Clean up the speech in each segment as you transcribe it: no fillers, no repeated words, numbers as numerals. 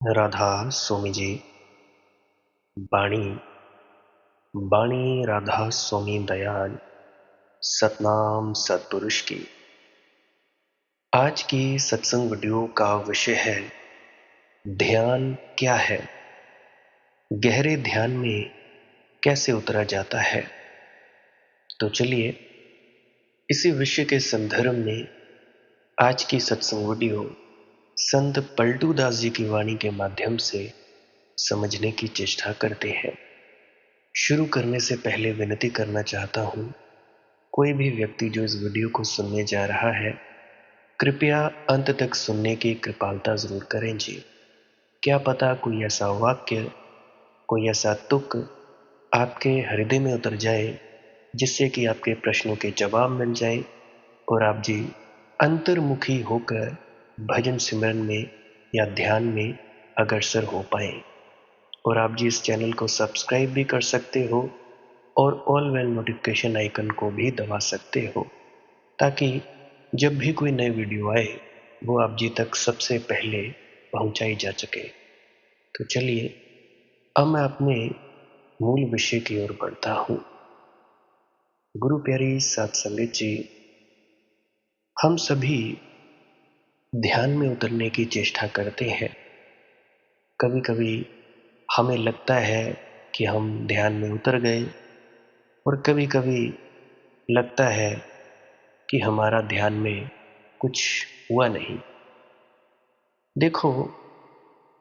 राधा स्वामी जी। बाणी बाणी राधा स्वामी दयाल सतनाम सतपुरुष की। आज की सत्संग वीडियो का विषय है ध्यान क्या है, गहरे ध्यान में कैसे उतरा जाता है। तो चलिए इसी विषय के संदर्भ में आज की सत्संग वीडियो संत पलटू दास जी की वाणी के माध्यम से समझने की चेष्टा करते हैं। शुरू करने से पहले विनती करना चाहता हूं, कोई भी व्यक्ति जो इस वीडियो को सुनने जा रहा है, कृपया अंत तक सुनने की कृपालता जरूर करें जी। क्या पता कोई ऐसा वाक्य, कोई ऐसा तुक आपके हृदय में उतर जाए जिससे कि आपके प्रश्नों के जवाब मिल जाए और आप जी अंतर्मुखी होकर भजन सिमरन में या ध्यान में अग्रसर हो पाए। और आप जी इस चैनल को सब्सक्राइब भी कर सकते हो और ऑल बेल नोटिफिकेशन आइकन को भी दबा सकते हो, ताकि जब भी कोई नई वीडियो आए वो आप जी तक सबसे पहले पहुंचाई जा सके। तो चलिए अब मैं अपने मूल विषय की ओर बढ़ता हूं। गुरु प्यारी साध संगत जी, हम सभी ध्यान में उतरने की चेष्टा करते हैं। कभी कभी हमें लगता है कि हम ध्यान में उतर गए और कभी कभी लगता है कि हमारा ध्यान में कुछ हुआ नहीं। देखो,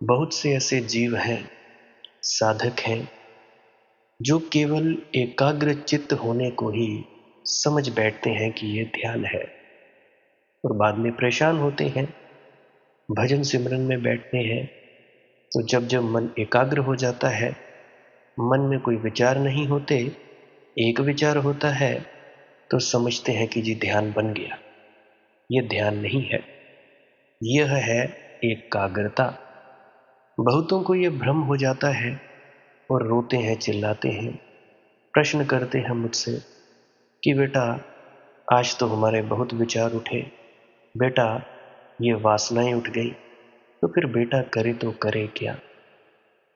बहुत से ऐसे जीव हैं, साधक हैं, जो केवल एकाग्र चित्त होने को ही समझ बैठते हैं कि ये ध्यान है और बाद में परेशान होते हैं। भजन सिमरन में बैठते हैं तो जब जब मन एकाग्र हो जाता है, मन में कोई विचार नहीं होते, एक विचार होता है, तो समझते हैं कि जी ध्यान बन गया। ये ध्यान नहीं है, यह है एकाग्रता। बहुतों को यह भ्रम हो जाता है और रोते हैं, चिल्लाते हैं, प्रश्न करते हैं मुझसे कि बेटा आज तो हमारे बहुत विचार उठे, बेटा ये वासनाएं उठ गई। तो फिर बेटा करे तो करे क्या?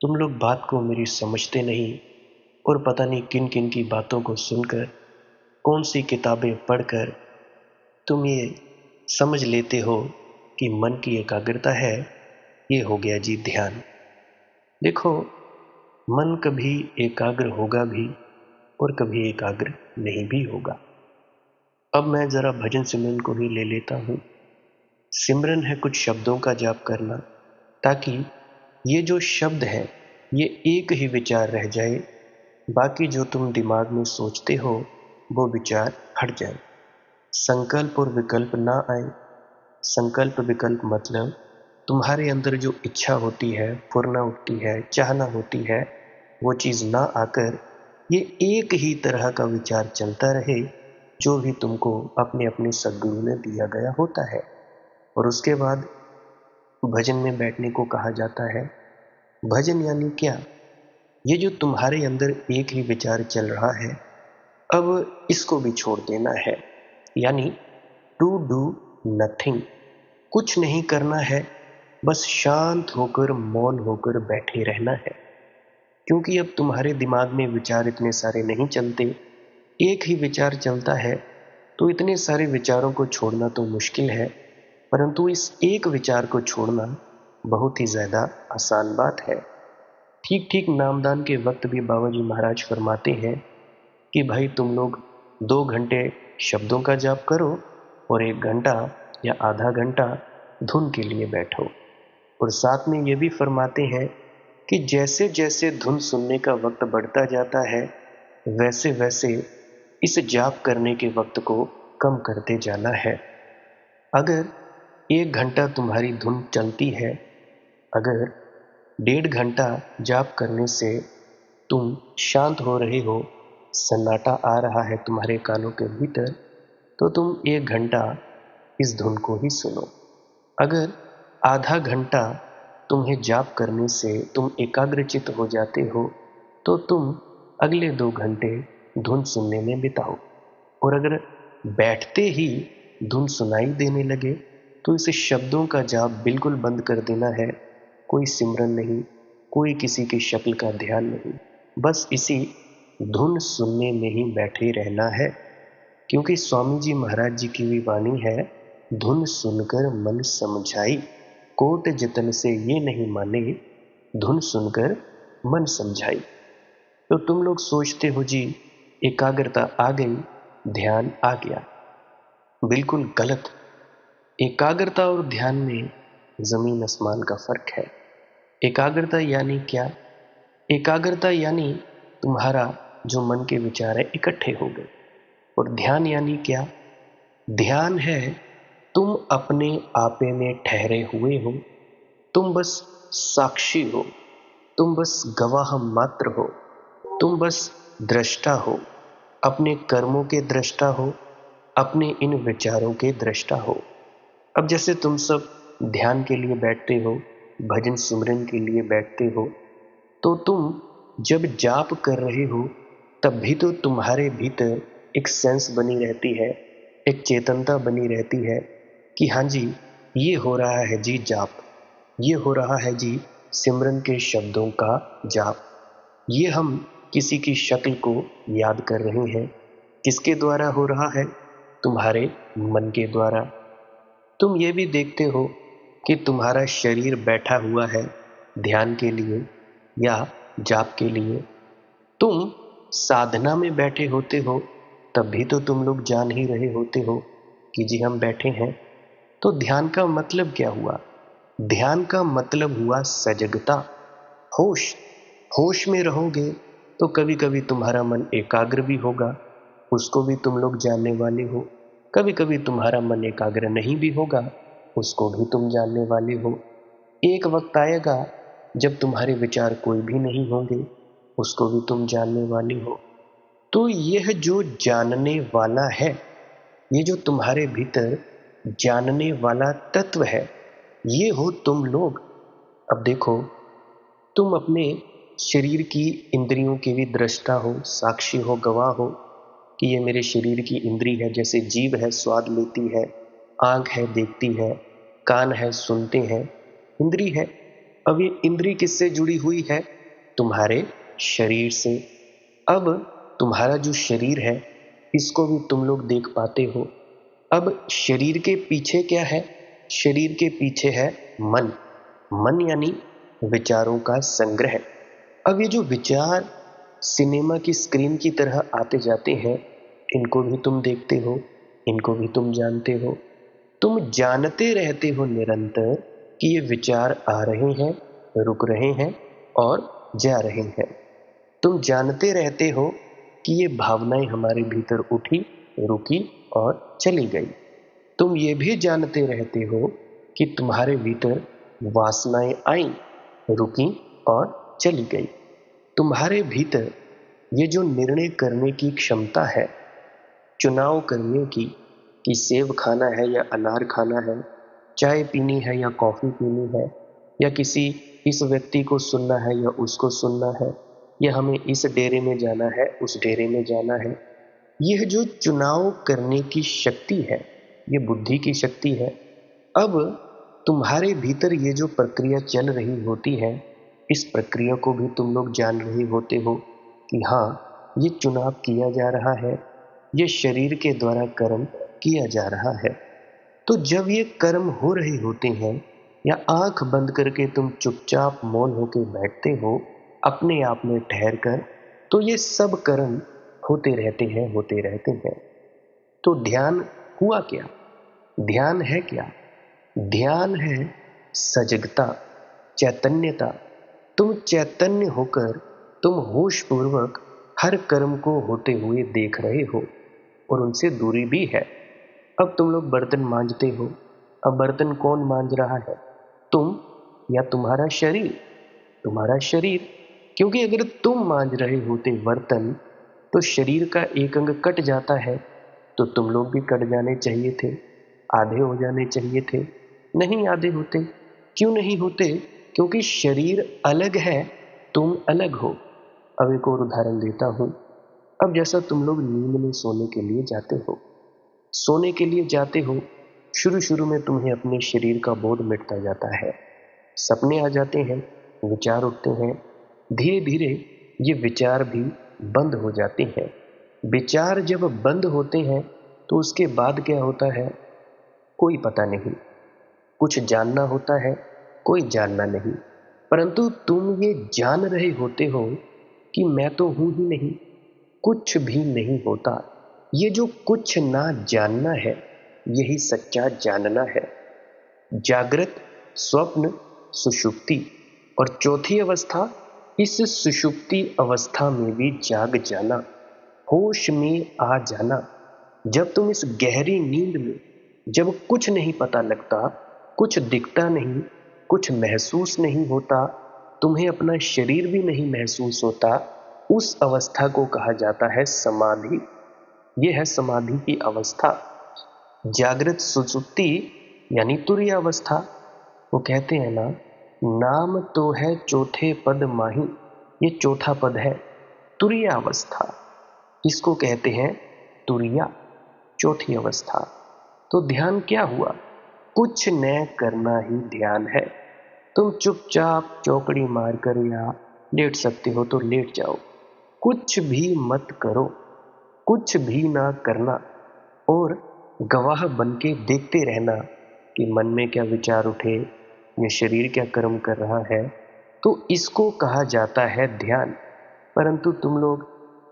तुम लोग बात को मेरी समझते नहीं और पता नहीं किन किन की बातों को सुनकर, कौन सी किताबें पढ़कर तुम ये समझ लेते हो कि मन की एकाग्रता है। ये हो गया जी ध्यान। देखो, मन कभी एकाग्र होगा भी और कभी एकाग्र नहीं भी होगा। अब मैं जरा भजन सिमरन को ही ले लेता हूं। सिमरन है कुछ शब्दों का जाप करना, ताकि ये जो शब्द है ये एक ही विचार रह जाए, बाकी जो तुम दिमाग में सोचते हो वो विचार हट जाए, संकल्प और विकल्प ना आए। संकल्प विकल्प मतलब तुम्हारे अंदर जो इच्छा होती है, फुरना उठती है, चाहना होती है, वो चीज ना आकर ये एक ही तरह का विचार चलता रहे जो भी तुमको अपने अपने सद्गुरु ने दिया गया होता है। और उसके बाद भजन में बैठने को कहा जाता है। भजन यानी क्या? ये जो तुम्हारे अंदर एक ही विचार चल रहा है, अब इसको भी छोड़ देना है। यानी टू डू नथिंग, कुछ नहीं करना है, बस शांत होकर मौन होकर बैठे रहना है। क्योंकि अब तुम्हारे दिमाग में विचार इतने सारे नहीं चलते, एक ही विचार चलता है, तो इतने सारे विचारों को छोड़ना तो मुश्किल है, परंतु इस एक विचार को छोड़ना बहुत ही ज्यादा आसान बात है। ठीक ठीक नामदान के वक्त भी बाबा जी महाराज फरमाते हैं कि भाई तुम लोग 2 घंटे शब्दों का जाप करो और 1 घंटा या आधा घंटा धुन के लिए बैठो। और साथ में ये भी फरमाते हैं कि जैसे जैसे धुन सुनने का वक्त बढ़ता जाता है, वैसे वैसे इस जाप करने के वक्त को कम करते जाना है। अगर 1 घंटा तुम्हारी धुन चलती है, अगर 1.5 घंटा जाप करने से तुम शांत हो रहे हो, सन्नाटा आ रहा है तुम्हारे कानों के भीतर, तो तुम 1 घंटा इस धुन को ही सुनो। अगर आधा घंटा तुम्हें जाप करने से तुम एकाग्रचित हो जाते हो, तो तुम अगले 2 घंटे धुन सुनने में बिताओ। और अगर बैठते ही धुन सुनाई देने लगे, तो इसे शब्दों का जाप बिल्कुल बंद कर देना है कोई सिमरन नहीं, कोई किसी की शक्ल का ध्यान नहीं, बस इसी धुन सुनने में ही बैठे रहना है। क्योंकि स्वामी जी महाराज जी की भी वाणी है, धुन सुनकर मन समझाई, कोट जतन से ये नहीं माने, धुन सुनकर मन समझाई। तो तुम लोग सोचते हो जी एकाग्रता आ गई, ध्यान आ गया। बिल्कुल गलत। एकाग्रता और ध्यान में जमीन आसमान का फर्क है। एकाग्रता यानी क्या? एकाग्रता यानी तुम्हारा जो मन के विचार है इकट्ठे हो गए। और ध्यान यानी क्या? ध्यान है तुम अपने आपे में ठहरे हुए हो, तुम बस साक्षी हो, तुम बस गवाह मात्र हो, तुम बस दृष्टा हो, अपने कर्मों के दृष्टा हो, अपने इन विचारों के दृष्टा हो। अब जैसे तुम सब ध्यान के लिए बैठते हो, भजन सुमरन के लिए बैठते हो, तो तुम जब जाप कर रहे हो तब भी तो तुम्हारे भीतर एक सेंस बनी रहती है, एक चेतनता बनी रहती है कि हाँ जी, ये हो रहा है जी जाप, ये हो रहा है जी सिमरन के शब्दों का जाप, ये हम किसी की शक्ल को याद कर रहे हैं। किसके द्वारा हो रहा है? तुम्हारे मन के द्वारा। तुम ये भी देखते हो कि तुम्हारा शरीर बैठा हुआ है ध्यान के लिए या जाप के लिए। तुम साधना में बैठे होते हो तब भी तो तुम लोग जान ही रहे होते हो कि जी हम बैठे हैं। तो ध्यान का मतलब क्या हुआ? ध्यान का मतलब हुआ सजगता, होश। होश में रहोगे तो कभी कभी तुम्हारा मन एकाग्र भी होगा, उसको भी तुम लोग जानने वाले हो। कभी कभी तुम्हारा मन एकाग्र नहीं भी होगा, उसको भी तुम जानने वाले हो। एक वक्त आएगा जब तुम्हारे विचार कोई भी नहीं होंगे, उसको भी तुम जानने वाले हो। तो यह जो जानने वाला है, ये जो तुम्हारे भीतर जानने वाला तत्व है, ये हो तुम लोग। अब देखो, तुम अपने शरीर की इंद्रियों के भी दृष्टा हो, साक्षी हो, गवाह हो कि ये मेरे शरीर की इंद्री है। जैसे जीभ है स्वाद लेती है, आंख है देखती है, कान है सुनते हैं, इंद्री है। अब ये इंद्री किससे जुड़ी हुई है? तुम्हारे शरीर से। अब तुम्हारा जो शरीर है इसको भी तुम लोग देख पाते हो। अब शरीर के पीछे क्या है? शरीर के पीछे है मन। मन यानी विचारों का संग्रह। अब ये जो विचार सिनेमा की स्क्रीन की तरह आते जाते हैं, इनको भी तुम देखते हो, इनको भी तुम जानते हो। तुम जानते रहते हो निरंतर कि ये विचार आ रहे हैं, रुक रहे हैं और जा रहे हैं। तुम जानते रहते हो कि ये भावनाएं हमारे भीतर उठी, रुकी और चली गई। तुम ये भी जानते रहते हो कि तुम्हारे भीतर वासनाएं आईं, रुकी और चली गई। तुम्हारे भीतर ये जो निर्णय करने की क्षमता है, चुनाव करने की, कि सेब खाना है या अनार खाना है, चाय पीनी है या कॉफी पीनी है, या किसी इस व्यक्ति को सुनना है या उसको सुनना है, या हमें इस डेरे में जाना है, उस डेरे में जाना है। यह जो चुनाव करने की शक्ति है, ये बुद्धि की शक्ति है। अब तुम्हारे भीतर ये जो प्रक्रिया चल रही होती है, इस प्रक्रिया को भी तुम लोग जान रहे होते हो कि हाँ, ये चुनाव किया जा रहा है, ये शरीर के द्वारा कर्म किया जा रहा है। तो जब ये कर्म हो रहे होते हैं या आंख बंद करके तुम चुपचाप मौन होकर बैठते हो अपने आप में ठहर कर, तो ये सब कर्म होते रहते हैं, होते रहते हैं। तो ध्यान हुआ क्या? ध्यान है क्या? ध्यान है सजगता, चैतन्यता। तुम चैतन्य होकर तुम होश पूर्वक हर कर्म को होते हुए देख रहे हो और उनसे दूरी भी है। अब तुम लोग बर्तन मांजते हो, अब बर्तन कौन मांज रहा है? तुम या तुम्हारा शरीर? तुम्हारा शरीर। क्योंकि अगर तुम मांज रहे होते बर्तन तो शरीर का एक अंग कट जाता है, तो तुम लोग भी कट जाने चाहिए थे, आधे हो जाने चाहिए थे। नहीं आधे होते। क्यों नहीं होते? क्योंकि शरीर अलग है, तुम अलग हो। अब एक और उदाहरण देता हूं। अब जैसा तुम लोग नींद में सोने के लिए जाते हो, सोने के लिए जाते हो, शुरू शुरू में तुम्हें अपने शरीर का बोध मिटता जाता है। सपने आ जाते हैं, विचार उठते हैं, धीरे धीरे ये विचार भी बंद हो जाते हैं। विचार जब बंद होते हैं तो उसके बाद क्या होता है, कोई पता नहीं। कुछ जानना होता है, कोई जानना नहीं। परंतु तुम ये जान रहे होते हो कि मैं तो हूं ही नहीं, कुछ भी नहीं होता। ये जो कुछ ना जानना है, यही सच्चा जानना है। जागृत, स्वप्न, सुषुप्ति और चौथी अवस्था, इस सुषुप्ति अवस्था में भी जाग जाना, होश में आ जाना। जब तुम इस गहरी नींद में, जब कुछ नहीं पता लगता, कुछ दिखता नहीं, कुछ महसूस नहीं होता, तुम्हें अपना शरीर भी नहीं महसूस होता, उस अवस्था को कहा जाता है समाधि। यह है समाधि की अवस्था। जागृत सुसुप्ति यानी तुरीय अवस्था। वो कहते हैं ना, नाम तो है चौथे पद माही, ये चौथा पद है। तुरीय अवस्था इसको कहते हैं, तुरीया, चौथी अवस्था। तो ध्यान क्या हुआ? कुछ न करना ही ध्यान है। तुम चुपचाप चौकड़ी मारकर या लेट सकते हो तो लेट जाओ, कुछ भी मत करो, कुछ भी ना करना और गवाह बन के देखते रहना कि मन में क्या विचार उठे, ये शरीर क्या कर्म कर रहा है। तो इसको कहा जाता है ध्यान। परंतु तुम लोग,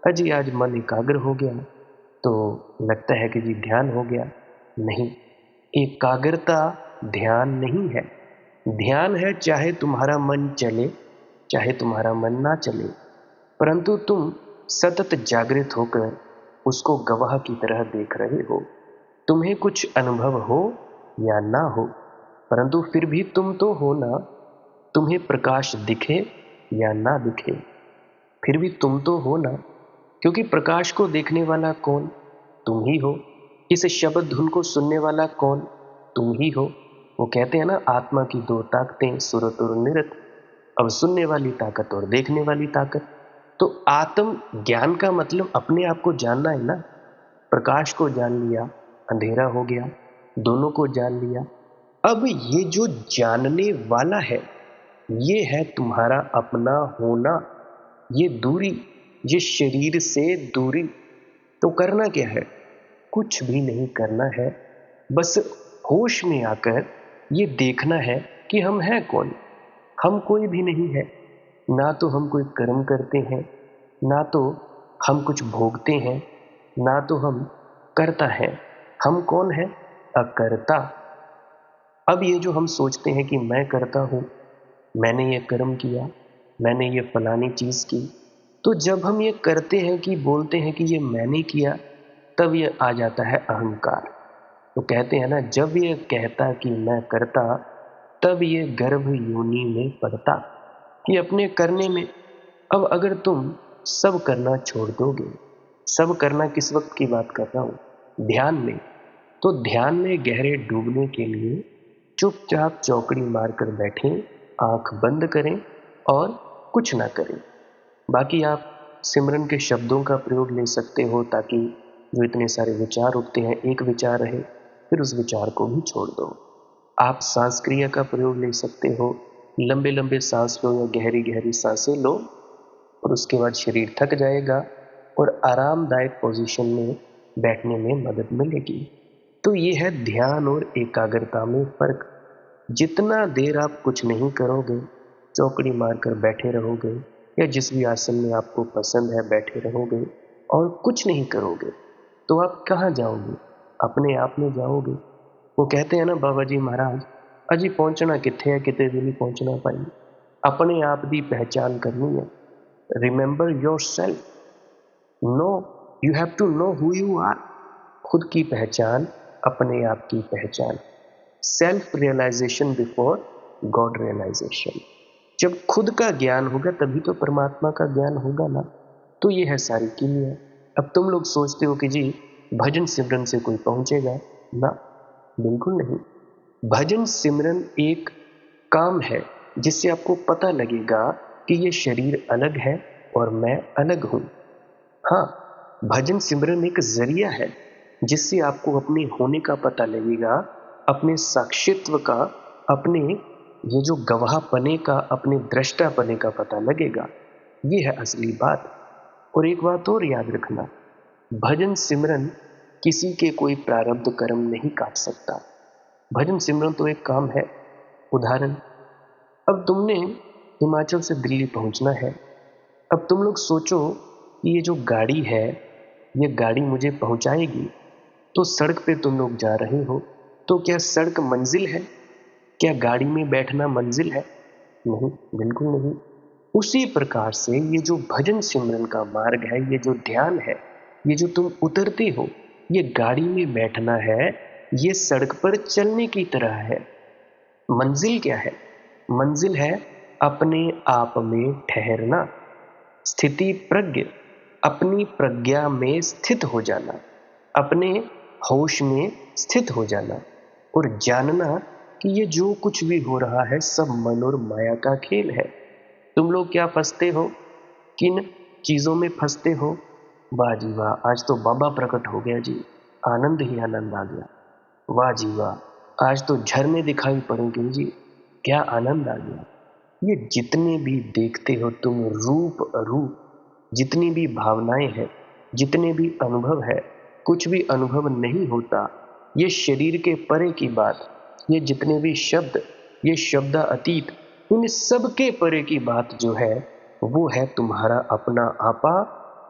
अजी आज मन एकाग्र हो गया तो लगता है कि जी ध्यान हो गया। नहीं, एकाग्रता ध्यान नहीं है। ध्यान है चाहे तुम्हारा मन चले, चाहे तुम्हारा मन ना चले, परंतु तुम सतत जागृत होकर उसको गवाह की तरह देख रहे हो। तुम्हें कुछ अनुभव हो या ना हो, परंतु फिर भी तुम तो हो ना। तुम्हें प्रकाश दिखे या ना दिखे, फिर भी तुम तो हो ना। क्योंकि प्रकाश को देखने वाला कौन? तुम ही हो। इस शब्द धुन को सुनने वाला कौन? तुम ही हो। वो कहते हैं ना, आत्मा की दो ताकतें, सुरत और निरत। अब सुनने वाली ताकत और देखने वाली ताकत। तो आत्म ज्ञान का मतलब अपने आप को जानना है ना। प्रकाश को जान लिया, अंधेरा हो गया, दोनों को जान लिया। अब ये जो जानने वाला है, ये है तुम्हारा अपना होना। ये दूरी, ये शरीर से दूरी। तो करना क्या है? कुछ भी नहीं करना है। बस होश में आकर ये देखना है कि हम हैं कौन। हम कोई भी नहीं है। ना तो हम कोई कर्म करते हैं, ना तो हम कुछ भोगते हैं, ना तो हम करता है। हम कौन है? अकर्ता। अब ये जो हम सोचते हैं कि मैं करता हूं, मैंने ये कर्म किया, मैंने ये फलानी चीज की, तो जब हम ये करते हैं कि बोलते हैं कि ये मैंने किया, तब ये आ जाता है अहंकार। तो कहते हैं ना, जब ये कहता कि मैं करता, तब ये गर्भ योनि में पड़ता कि अपने करने में। अब अगर तुम सब करना छोड़ दोगे, सब करना किस वक्त की बात कर रहा हूं? ध्यान में। तो ध्यान में गहरे डूबने के लिए चुपचाप चौकड़ी मारकर बैठें, आंख बंद करें और कुछ ना करें। बाकी आप सिमरन के शब्दों का प्रयोग ले सकते हो, ताकि जो इतने सारे विचार उठते हैं, एक विचार रहे, फिर उस विचार को भी छोड़ दो। आप सांस क्रिया का प्रयोग ले सकते हो। लंबे लंबे सांस लो या गहरी गहरी सांसें लो, और उसके बाद शरीर थक जाएगा और आरामदायक पोजीशन में बैठने में मदद मिलेगी। तो ये है ध्यान और एकाग्रता में फर्क। जितना देर आप कुछ नहीं करोगे, चौकड़ी मारकर बैठे रहोगे या जिस भी आसन में आपको पसंद है बैठे रहोगे और कुछ नहीं करोगे, तो आप कहाँ जाओगे? अपने आप में जाओगे। वो कहते हैं ना बाबा जी महाराज, अजी पहुंचना किथे है, किते भी नहीं पहुंचना पाई। अपने आप की पहचान करनी है। Remember yourself. Know, you have to know who you are. खुद की पहचान, अपने आप की पहचान। Self realisation before God realisation. जब खुद का ज्ञान होगा तभी तो परमात्मा का ज्ञान होगा ना। तो ये है सारी कीमिया। अब तुम लोग सोचते हो कि जी भजन सिमरन से कोई पहुंचेगा ना, बिल्कुल नहीं। भजन सिमरन एक काम है जिससे आपको पता लगेगा कि ये शरीर अलग है और मैं अलग हूं। हाँ, भजन सिमरन एक जरिया है जिससे आपको अपने होने का पता लगेगा, अपने साक्षित्व का, अपने ये जो गवाह पने का, अपने दृष्टा पने का पता लगेगा, ये है असली बात। और एक बात और याद रखना, भजन सिमरन किसी के कोई प्रारब्ध कर्म नहीं काट सकता। भजन सिमरन तो एक काम है। उदाहरण, अब तुमने हिमाचल से दिल्ली पहुंचना है। अब तुम लोग सोचो कि ये जो गाड़ी है, ये गाड़ी मुझे पहुंचाएगी। तो सड़क पे तुम लोग जा रहे हो, तो क्या सड़क मंजिल है? क्या गाड़ी में बैठना मंजिल है? नहीं, बिल्कुल नहीं। उसी प्रकार से ये जो भजन सिमरन का मार्ग है, ये जो ध्यान है, ये जो तुम उतरते हो, ये गाड़ी में बैठना है, ये सड़क पर चलने की तरह है। मंजिल क्या है? मंजिल है अपने आप में ठहरना, स्थिति प्रज्ञ, अपनी प्रज्ञा में स्थित हो जाना, अपने होश में स्थित हो जाना और जानना कि ये जो कुछ भी हो रहा है सब मन और माया का खेल है। तुम लोग क्या फंसते हो? किन चीजों में फंसते हो? वाह जी वाह, आज तो बाबा प्रकट हो गया जी, आनंद ही आनंद आ गया। वाह जी वाह, आज तो झरने दिखाई पड़ेंगे जी, क्या आनंद आ गया। ये जितने भी देखते हो तुम रूप अरूप, जितनी भी भावनाएं हैं, जितने भी अनुभव है, कुछ भी अनुभव नहीं होता। ये शरीर के परे की बात, ये जितने भी शब्द, ये शब्द अतीत, इन सब के परे की बात जो है, वो है तुम्हारा अपना आपा,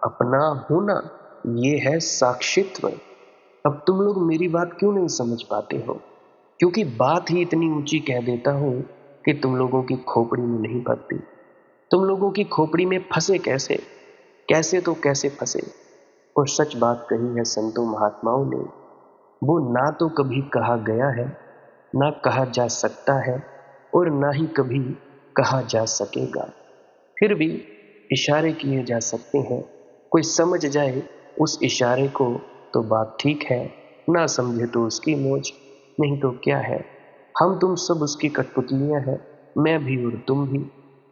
अपना होना। ये है साक्षित्व। अब तुम लोग मेरी बात क्यों नहीं समझ पाते हो? क्योंकि बात ही इतनी ऊंची कह देता हूं कि तुम लोगों की खोपड़ी में नहीं पड़ती। तुम लोगों की खोपड़ी में फंसे कैसे? कैसे तो कैसे फंसे। और सच बात कही है संतों महात्माओं ने, वो ना तो कभी कहा गया है, ना कहा जा सकता है और ना ही कभी कहा जा सकेगा। फिर भी इशारे किए जा सकते हैं। कोई समझ जाए उस इशारे को तो बात ठीक है, ना समझे तो उसकी मौज। नहीं तो क्या है, हम तुम सब उसकी कठपुतलियां हैं, मैं भी और तुम भी।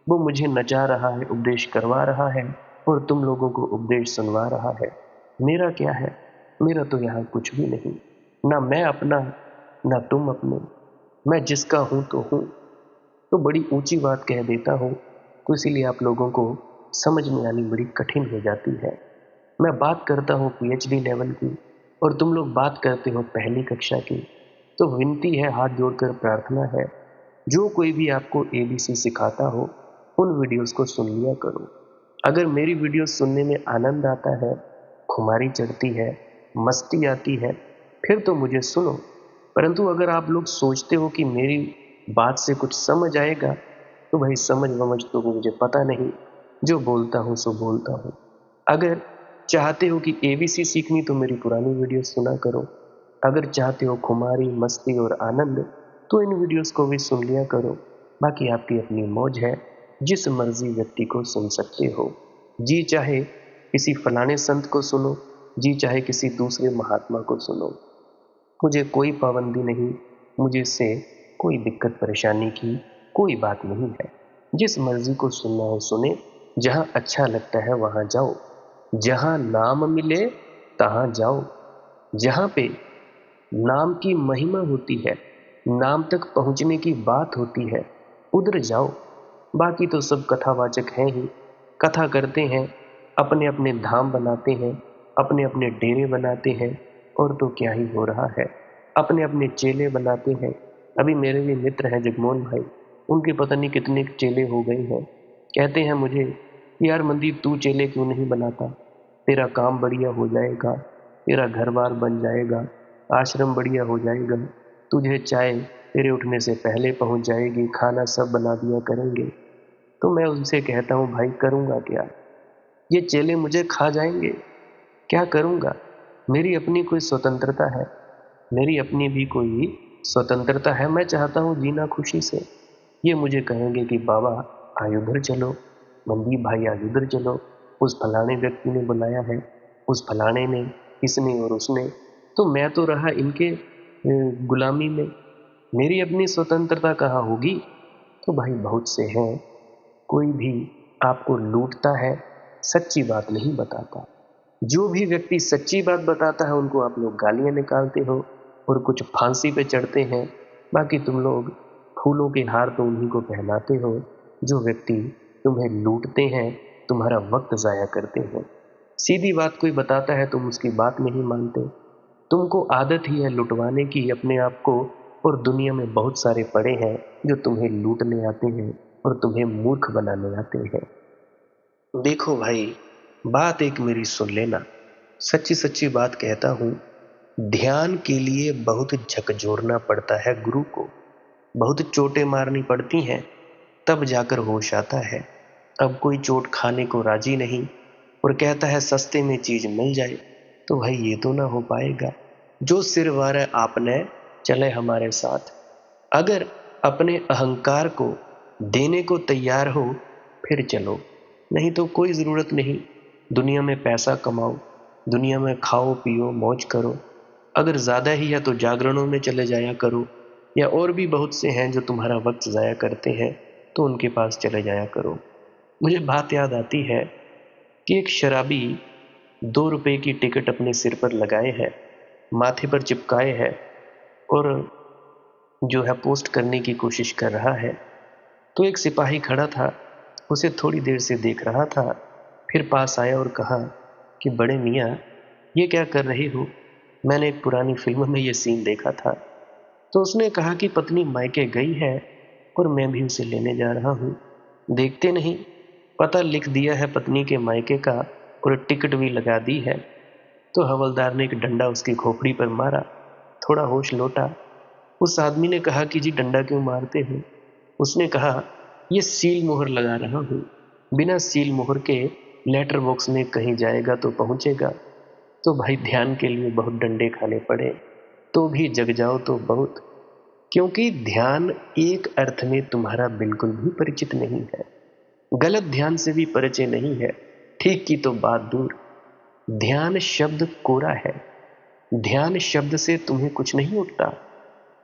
वो मुझे नचा रहा है, उपदेश करवा रहा है और तुम लोगों को उपदेश सुनवा रहा है। मेरा क्या है? मेरा तो यहाँ कुछ भी नहीं। ना मैं अपना, ना तुम अपने। मैं जिसका हूं तो हूं। तो बड़ी ऊंची बात कह देता हूं, तो इसीलिए आप लोगों को समझ में आनी बड़ी कठिन हो जाती है। मैं बात करता हूं पीएचडी लेवल की और तुम लोग बात करते हो पहली कक्षा की। तो विनती है, हाथ जोड़कर प्रार्थना है, जो कोई भी आपको एबीसी सिखाता हो, उन वीडियोस को सुन लिया करो। अगर मेरी वीडियो सुनने में आनंद आता है, खुमारी चढ़ती है, मस्ती आती है, फिर तो मुझे सुनो। परंतु अगर आप लोग सोचते हो कि मेरी बात से कुछ समझ आएगा, तो भाई समझ वमझ तो मुझे पता नहीं, जो बोलता हूँ सो बोलता हूँ। अगर चाहते हो कि एबीसी सीखनी, तो मेरी पुरानी वीडियो सुना करो। अगर चाहते हो खुमारी, मस्ती और आनंद, तो इन वीडियोस को भी सुन लिया करो। बाकी आपकी अपनी मौज है, जिस मर्जी व्यक्ति को सुन सकते हो। जी चाहे किसी फलाने संत को सुनो, जी चाहे किसी दूसरे महात्मा को सुनो, मुझे कोई पाबंदी नहीं, मुझे इससे कोई दिक्कत परेशानी की कोई बात नहीं है। जिस मर्जी को सुनना हो सुने, जहां अच्छा लगता है वहां जाओ, जहां नाम मिले तहां जाओ, जहां पे नाम की महिमा होती है, नाम तक पहुंचने की बात होती है, उधर जाओ। बाकी तो सब कथावाचक हैं ही, कथा करते हैं, अपने अपने धाम बनाते हैं, अपने अपने डेरे बनाते हैं, और तो क्या ही हो रहा है, अपने अपने चेले बनाते हैं। अभी मेरे भी मित्र हैं जगमोहन भाई, उनके पता नहीं कितने चेले हो गए हैं। कहते हैं मुझे, यार मंदीप तू चेले क्यों नहीं बनाता, तेरा काम बढ़िया हो जाएगा, तेरा घर बार बन जाएगा, आश्रम बढ़िया हो जाएगा, तुझे चाय तेरे उठने से पहले पहुंच जाएगी, खाना सब बना दिया करेंगे। तो मैं उनसे कहता हूँ, भाई करूँगा क्या? ये चेले मुझे खा जाएंगे, क्या करूँगा? मेरी अपनी कोई स्वतंत्रता है, मेरी अपनी भी कोई स्वतंत्रता है। मैं चाहता हूँ जीना खुशी से। ये मुझे कहेंगे कि बाबा आज उधर चलो, मंदीप भाई आज उधर चलो, उस फलाने व्यक्ति ने बुलाया है, उस फलाने ने, इसने और उसने। तो मैं तो रहा इनके गुलामी में, मेरी अपनी स्वतंत्रता कहाँ होगी? तो भाई बहुत से हैं, कोई भी आपको लूटता है, सच्ची बात नहीं बताता। जो भी व्यक्ति सच्ची बात बताता है उनको आप लोग गालियां निकालते हो और कुछ फांसी पे चढ़ते हैं। बाकी तुम लोग फूलों के हार तो उन्हीं को पहनाते हो जो व्यक्ति तुम्हें लूटते हैं, तुम्हारा वक्त जाया करते हैं। सीधी बात कोई बताता है तुम उसकी बात नहीं मानते। तुमको आदत ही है लुटवाने की अपने आप को, और दुनिया में बहुत सारे पड़े हैं जो तुम्हें लूटने आते हैं और तुम्हें मूर्ख बनाने आते हैं। देखो भाई, बात एक मेरी सुन लेना। सच्ची सच्ची बात कहता हूँ, ध्यान के लिए बहुत झकझोरना पड़ता है गुरु को, बहुत चोटें मारनी पड़ती हैं, तब जाकर होश आता है। अब कोई चोट खाने को राजी नहीं और कहता है सस्ते में चीज मिल जाए, तो भाई ये तो ना हो पाएगा। जो सिर वारे आपने चले हमारे साथ। अगर अपने अहंकार को देने को तैयार हो फिर चलो, नहीं तो कोई जरूरत नहीं। दुनिया में पैसा कमाओ, दुनिया में खाओ पियो मौज करो। अगर ज्यादा ही है तो जागरणों में चले जाया करो, या और भी बहुत से हैं जो तुम्हारा वक्त जाया करते हैं, तो उनके पास चले जाया करो। मुझे बात याद आती है कि एक शराबी 2 रुपए की टिकट अपने सिर पर लगाए है, माथे पर चिपकाए है, और जो है पोस्ट करने की कोशिश कर रहा है। तो एक सिपाही खड़ा था, उसे थोड़ी देर से देख रहा था, फिर पास आया और कहा कि बड़े मियाँ, ये क्या कर रहे हो? मैंने एक पुरानी फिल्म में ये सीन देखा था। तो उसने कहा कि पत्नी मायके गई है और मैं भी उसे लेने जा रहा हूँ। देखते नहीं, पता लिख दिया है पत्नी के मायके का और टिकट भी लगा दी है। तो हवलदार ने एक डंडा उसकी खोपड़ी पर मारा, थोड़ा होश लौटा। उस आदमी ने कहा कि जी डंडा क्यों मारते हो? उसने कहा, ये सील मोहर लगा रहा हूं, बिना सील मोहर के लेटर बॉक्स में कहीं जाएगा तो पहुंचेगा। तो भाई ध्यान के लिए बहुत डंडे खाने पड़े, तो भी जग जाओ तो बहुत, क्योंकि ध्यान एक अर्थ में तुम्हारा बिल्कुल भी परिचित नहीं है, गलत ध्यान से भी परिचय नहीं है, ठीक की तो बात दूर। ध्यान शब्द कोरा है, ध्यान शब्द से तुम्हें कुछ नहीं उठता,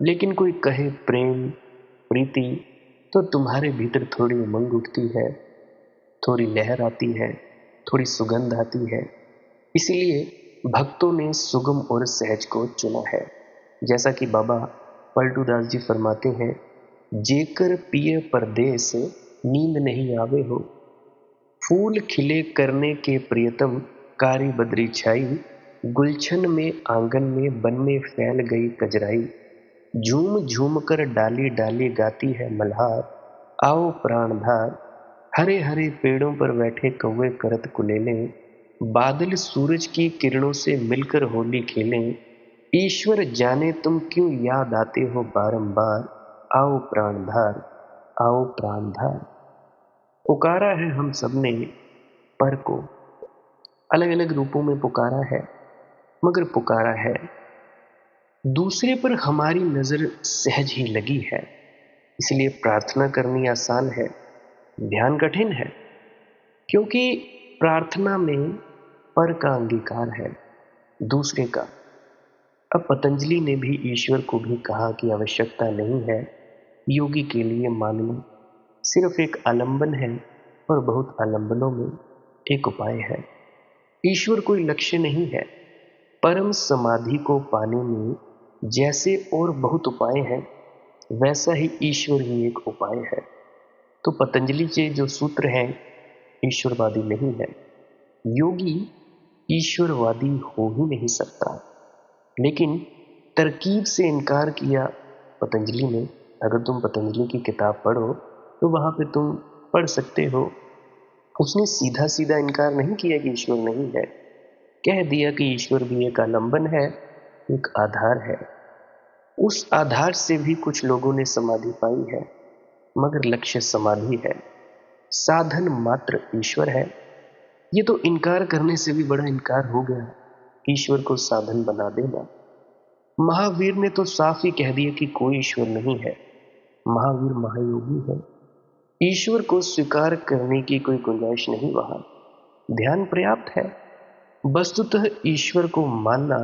लेकिन कोई कहे प्रेम प्रीति तो तुम्हारे भीतर थोड़ी उमंग उठती है, थोड़ी लहर आती है, थोड़ी सुगंध आती है। इसीलिए भक्तों ने सुगम और सहज को चुना है। जैसा कि बाबा पलटू दास जी फरमाते हैं, जेकर पिए परदेस नींद नहीं आवे हो, फूल खिले करने के प्रियतम कारी बदरी छाई, गुलशन में आंगन में बन में फैल गई कजराई, झूम झूम कर डाली डाली गाती है मल्हार, आओ प्राणधार, हरे हरे पेड़ों पर बैठे कौवे करत कुलेलें, बादल सूरज की किरणों से मिलकर होली खेलें, ईश्वर जाने तुम क्यों याद आते हो बारंबार, आओ प्राणधार, आओ प्राणधार। पुकारा है हम सबने पर को, अलग अलग रूपों में पुकारा है, मगर पुकारा है। दूसरे पर हमारी नजर सहज ही लगी है, इसलिए प्रार्थना करनी आसान है, ध्यान कठिन है, क्योंकि प्रार्थना में पर का अंगीकार है, दूसरे का। अब पतंजलि ने भी ईश्वर को भी कहा कि आवश्यकता नहीं है योगी के लिए मानना, सिर्फ एक आलंबन है, और बहुत आलंबनों में एक उपाय है। ईश्वर कोई लक्ष्य नहीं है। परम समाधि को पाने में जैसे और बहुत उपाय हैं, वैसा ही ईश्वर ही एक उपाय है। तो पतंजलि के जो सूत्र हैं ईश्वरवादी नहीं है। योगी ईश्वरवादी हो ही नहीं सकता, लेकिन तरकीब से इनकार किया पतंजलि ने। अगर तुम पतंजलि की किताब पढ़ो तो वहां पे तुम पढ़ सकते हो, उसने सीधा सीधा इनकार नहीं किया कि ईश्वर नहीं है, कह दिया कि ईश्वर भी एक आलंबन है, एक आधार है। उस आधार से भी कुछ लोगों ने समाधि पाई है, मगर लक्ष्य समाधि है, साधन मात्र ईश्वर है। ये तो इनकार करने से भी बड़ा इनकार हो गया, ईश्वर को साधन बना देना। महावीर ने तो साफ ही कह दिया कि कोई ईश्वर नहीं है, महावीर महायोगी है। ईश्वर को स्वीकार करने की कोई गुंजाइश नहीं वहां, ध्यान पर्याप्त है। वस्तुतः ईश्वर को मानना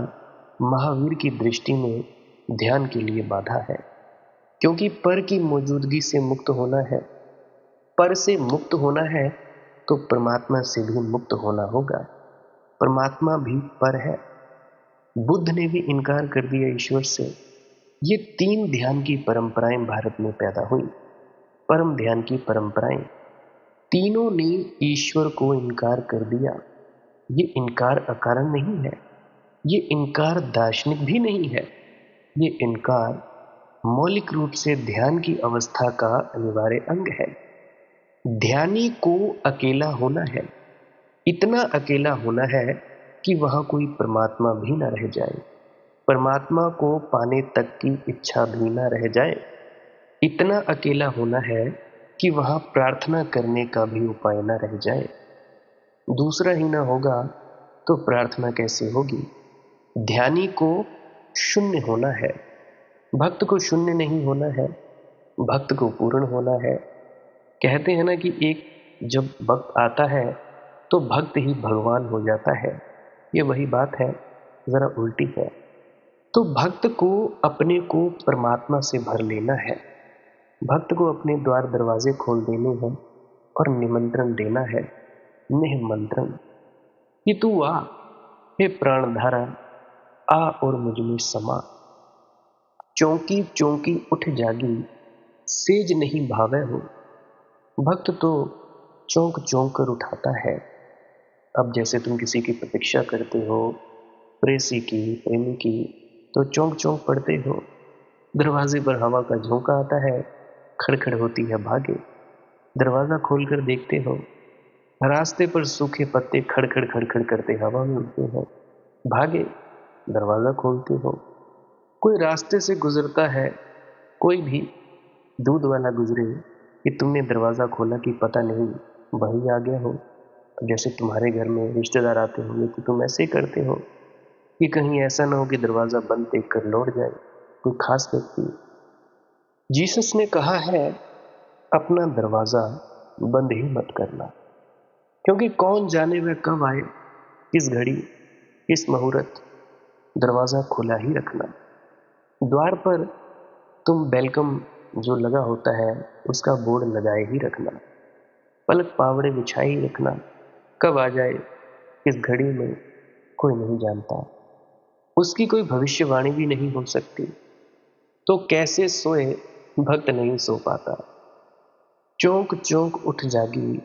महावीर की दृष्टि में ध्यान के लिए बाधा है, क्योंकि पर की मौजूदगी से मुक्त होना है। पर से मुक्त होना है तो परमात्मा से भी मुक्त होना होगा। परमात्मा भी पर है। बुद्ध ने भी इनकार कर दिया ईश्वर से, ये 3 ध्यान की परंपराएं भारत में पैदा हुई। परम ध्यान की परंपराएं, तीनों ने ईश्वर को इनकार कर दिया। ये इनकार अकारण नहीं है, ये इनकार दार्शनिक भी नहीं है, ये इनकार मौलिक रूप से ध्यान की अवस्था का अनिवार्य अंग है। ध्यानी को अकेला होना है, इतना अकेला होना है कि वहां कोई परमात्मा भी न रह जाए, परमात्मा को पाने तक की इच्छा भी न रह जाए। इतना अकेला होना है कि वहां प्रार्थना करने का भी उपाय न रह जाए। दूसरा ही ना होगा तो प्रार्थना कैसे होगी। ध्यानी को शून्य होना है, भक्त को शून्य नहीं होना है, भक्त को पूर्ण होना है। कहते हैं ना कि एक जब भक्त आता है तो भक्त ही भगवान हो जाता है। ये वही बात है, जरा उल्टी है। तो भक्त को अपने को परमात्मा से भर लेना है, भक्त को अपने द्वार दरवाजे खोल देने हैं और निमंत्रण देना है, निमंत्रण कि तू आ, हे प्राणधारा, आ और मुझ में समा। चौंकी चौंकी उठ जागी, सेज नहीं भावे हो। भक्त तो चौंक चौंक कर उठाता है। अब जैसे तुम किसी की प्रतीक्षा करते हो, प्रेसी की, प्रेमी की, तो चौंक चौंक पड़ते हो। दरवाजे पर हवा का झोंका आता है, खड़खड़ होती है भागे। दरवाजा खोलकर देखते हो, रास्ते पर सूखे पत्ते खड़खड़ खड़खड़ करते हवा में उड़ते हैं, भागे। दरवाजा खोलते हो, कोई रास्ते से गुजरता है, कोई भी दूध वाला गुजरे कि तुमने दरवाजा खोला कि पता नहीं वही आ गया हो। जैसे तुम्हारे घर में रिश्तेदार आते होंगे तो तुम ऐसे ही करते हो कि कहीं ऐसा ना हो कि दरवाजा बंद देख कर लौट जाए कोई खास व्यक्ति। जीसस ने कहा है, अपना दरवाजा बंद ही मत करना, क्योंकि कौन जाने वह कब आए, किस घड़ी, किस मुहूर्त। दरवाजा खुला ही रखना। द्वार पर तुम वेलकम जो लगा होता है उसका बोर्ड लगाए ही रखना, पलक पावड़े बिछाए ही रखना। कब आ जाए, किस घड़ी में, कोई नहीं जानता। उसकी कोई भविष्यवाणी भी नहीं हो सकती। तो कैसे सोए भक्त नहीं सो पाता। चौंक चौंक उठ जागी,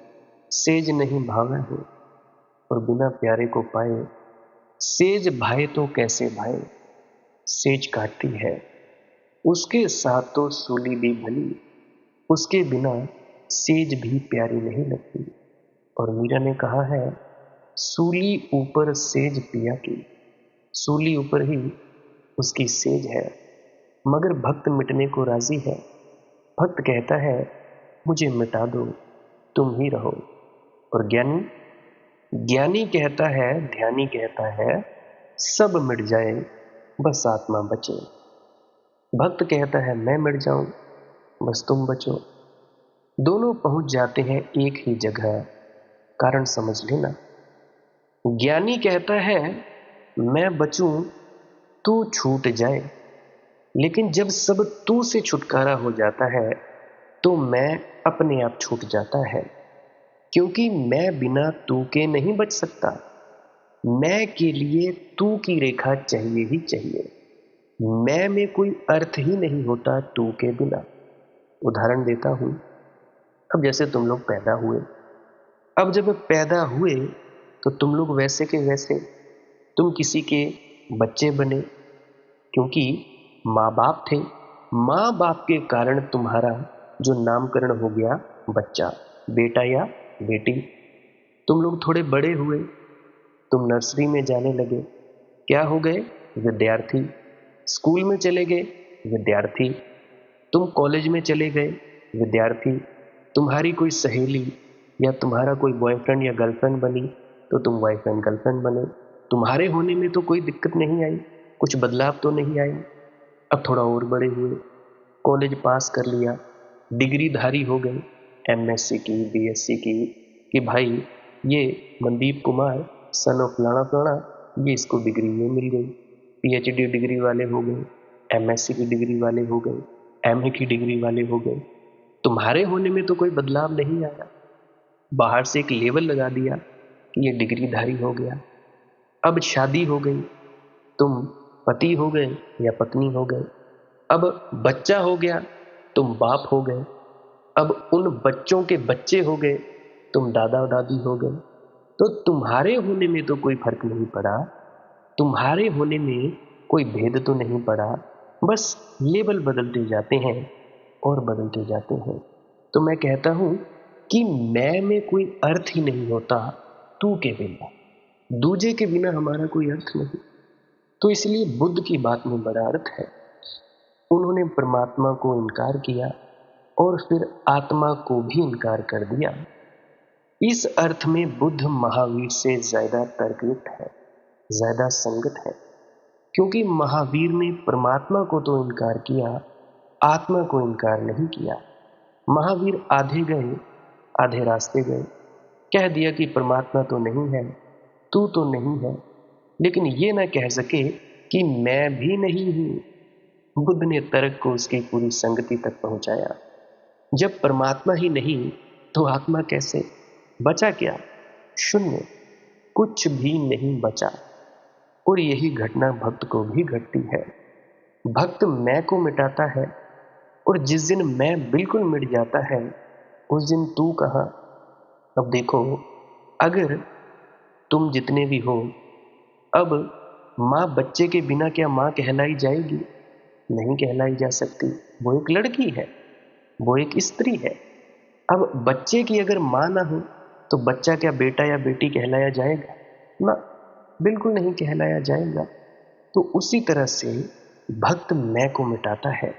सेज नहीं भावे हो। और बिना प्यारे को पाए सेज भाए तो कैसे भाए। सेज काटती है, उसके साथ तो सूली भी भली, उसके बिना सेज भी प्यारी नहीं लगती। और मीरा ने कहा है, सूली ऊपर सेज पिया की, सूली ऊपर ही उसकी सेज है। मगर भक्त मिटने को राजी है। भक्त कहता है, मुझे मिटा दो, तुम ही रहो। और ज्ञानी, ज्ञानी कहता है, ध्यानी कहता है, सब मिट जाए बस आत्मा बचे। भक्त कहता है, मैं मिट जाऊं बस तुम बचो। दोनों पहुंच जाते हैं एक ही जगह, कारण समझ लेना। ज्ञानी कहता है, मैं बचूं तू छूट जाए। लेकिन जब सब तू से छुटकारा हो जाता है तो मैं अपने आप छूट जाता है, क्योंकि मैं बिना तू के नहीं बच सकता। मैं के लिए तू की रेखा चाहिए ही चाहिए। मैं में कोई अर्थ ही नहीं होता तू के बिना। उदाहरण देता हूं। अब जैसे तुम लोग पैदा हुए, अब जब पैदा हुए तो तुम लोग वैसे के वैसे तुम किसी के बच्चे बने, क्योंकि माँ बाप थे। माँ बाप के कारण तुम्हारा जो नामकरण हो गया बच्चा, बेटा या बेटी। तुम लोग थोड़े बड़े हुए, तुम नर्सरी में जाने लगे, क्या हो गए, विद्यार्थी। स्कूल में चले गए, विद्यार्थी। तुम कॉलेज में चले गए, विद्यार्थी। तुम्हारी कोई सहेली या तुम्हारा कोई बॉयफ्रेंड या गर्लफ्रेंड बनी तो तुम बॉयफ्रेंड गर्लफ्रेंड बने। तुम्हारे होने में तो कोई दिक्कत नहीं आई, कुछ बदलाव तो नहीं आए। अब थोड़ा और बड़े हुए, कॉलेज पास कर लिया, डिग्री धारी हो गए, एमएससी की, बीएससी की, कि भाई ये मनदीप कुमार सन ऑफ फलाना फलाना, ये इसको डिग्री ये मिल गई। पीएचडी डिग्री वाले हो गए, एमएससी की डिग्री वाले हो गए, एमए की डिग्री वाले हो गए। तुम्हारे होने में तो कोई बदलाव नहीं आया, बाहर से एक लेबल लगा दिया कि ये डिग्रीधारी हो गया। अब शादी हो गई, तुम पति हो गए या पत्नी हो गए। अब बच्चा हो गया, तुम बाप हो गए। अब उन बच्चों के बच्चे हो गए, तुम दादा दादी हो गए। तो तुम्हारे होने में तो कोई फर्क नहीं पड़ा, तुम्हारे होने में कोई भेद तो नहीं पड़ा, बस लेबल बदलते जाते हैं और बदलते जाते हैं। तो मैं कहता हूं कि मैं में कोई अर्थ ही नहीं होता तू के बिना, दूजे के बिना हमारा कोई अर्थ नहीं। तो इसलिए बुद्ध की बात में बड़ा अर्थ है। उन्होंने परमात्मा को इनकार किया और फिर आत्मा को भी इनकार कर दिया। इस अर्थ में बुद्ध महावीर से ज्यादा तर्कयुक्त है, ज्यादा संगत है, क्योंकि महावीर ने परमात्मा को तो इनकार किया, आत्मा को इनकार नहीं किया। महावीर आधे गए, आधे रास्ते गए, कह दिया कि परमात्मा तो नहीं है, तू तो नहीं है, लेकिन ये ना कह सके कि मैं भी नहीं हूं। बुद्ध ने तर्क को उसकी पूरी संगति तक पहुंचाया। जब परमात्मा ही नहीं तो आत्मा कैसे? बचा क्या? शून्य, कुछ भी नहीं बचा। और यही घटना भक्त को भी घटती है। भक्त मैं को मिटाता है, और जिस दिन मैं बिल्कुल मिट जाता है उस दिन तू कहां? अब देखो, अगर तुम जितने भी हो, अब मां बच्चे के बिना क्या मां कहलाई जाएगी? नहीं कहलाई जा सकती। वो एक लड़की है, वो एक स्त्री है। अब बच्चे की अगर मां ना हो तो बच्चा क्या बेटा या बेटी कहलाया जाएगा? ना, बिल्कुल नहीं कहलाया जाएगा। तो उसी तरह से भक्त मैं को मिटाता है।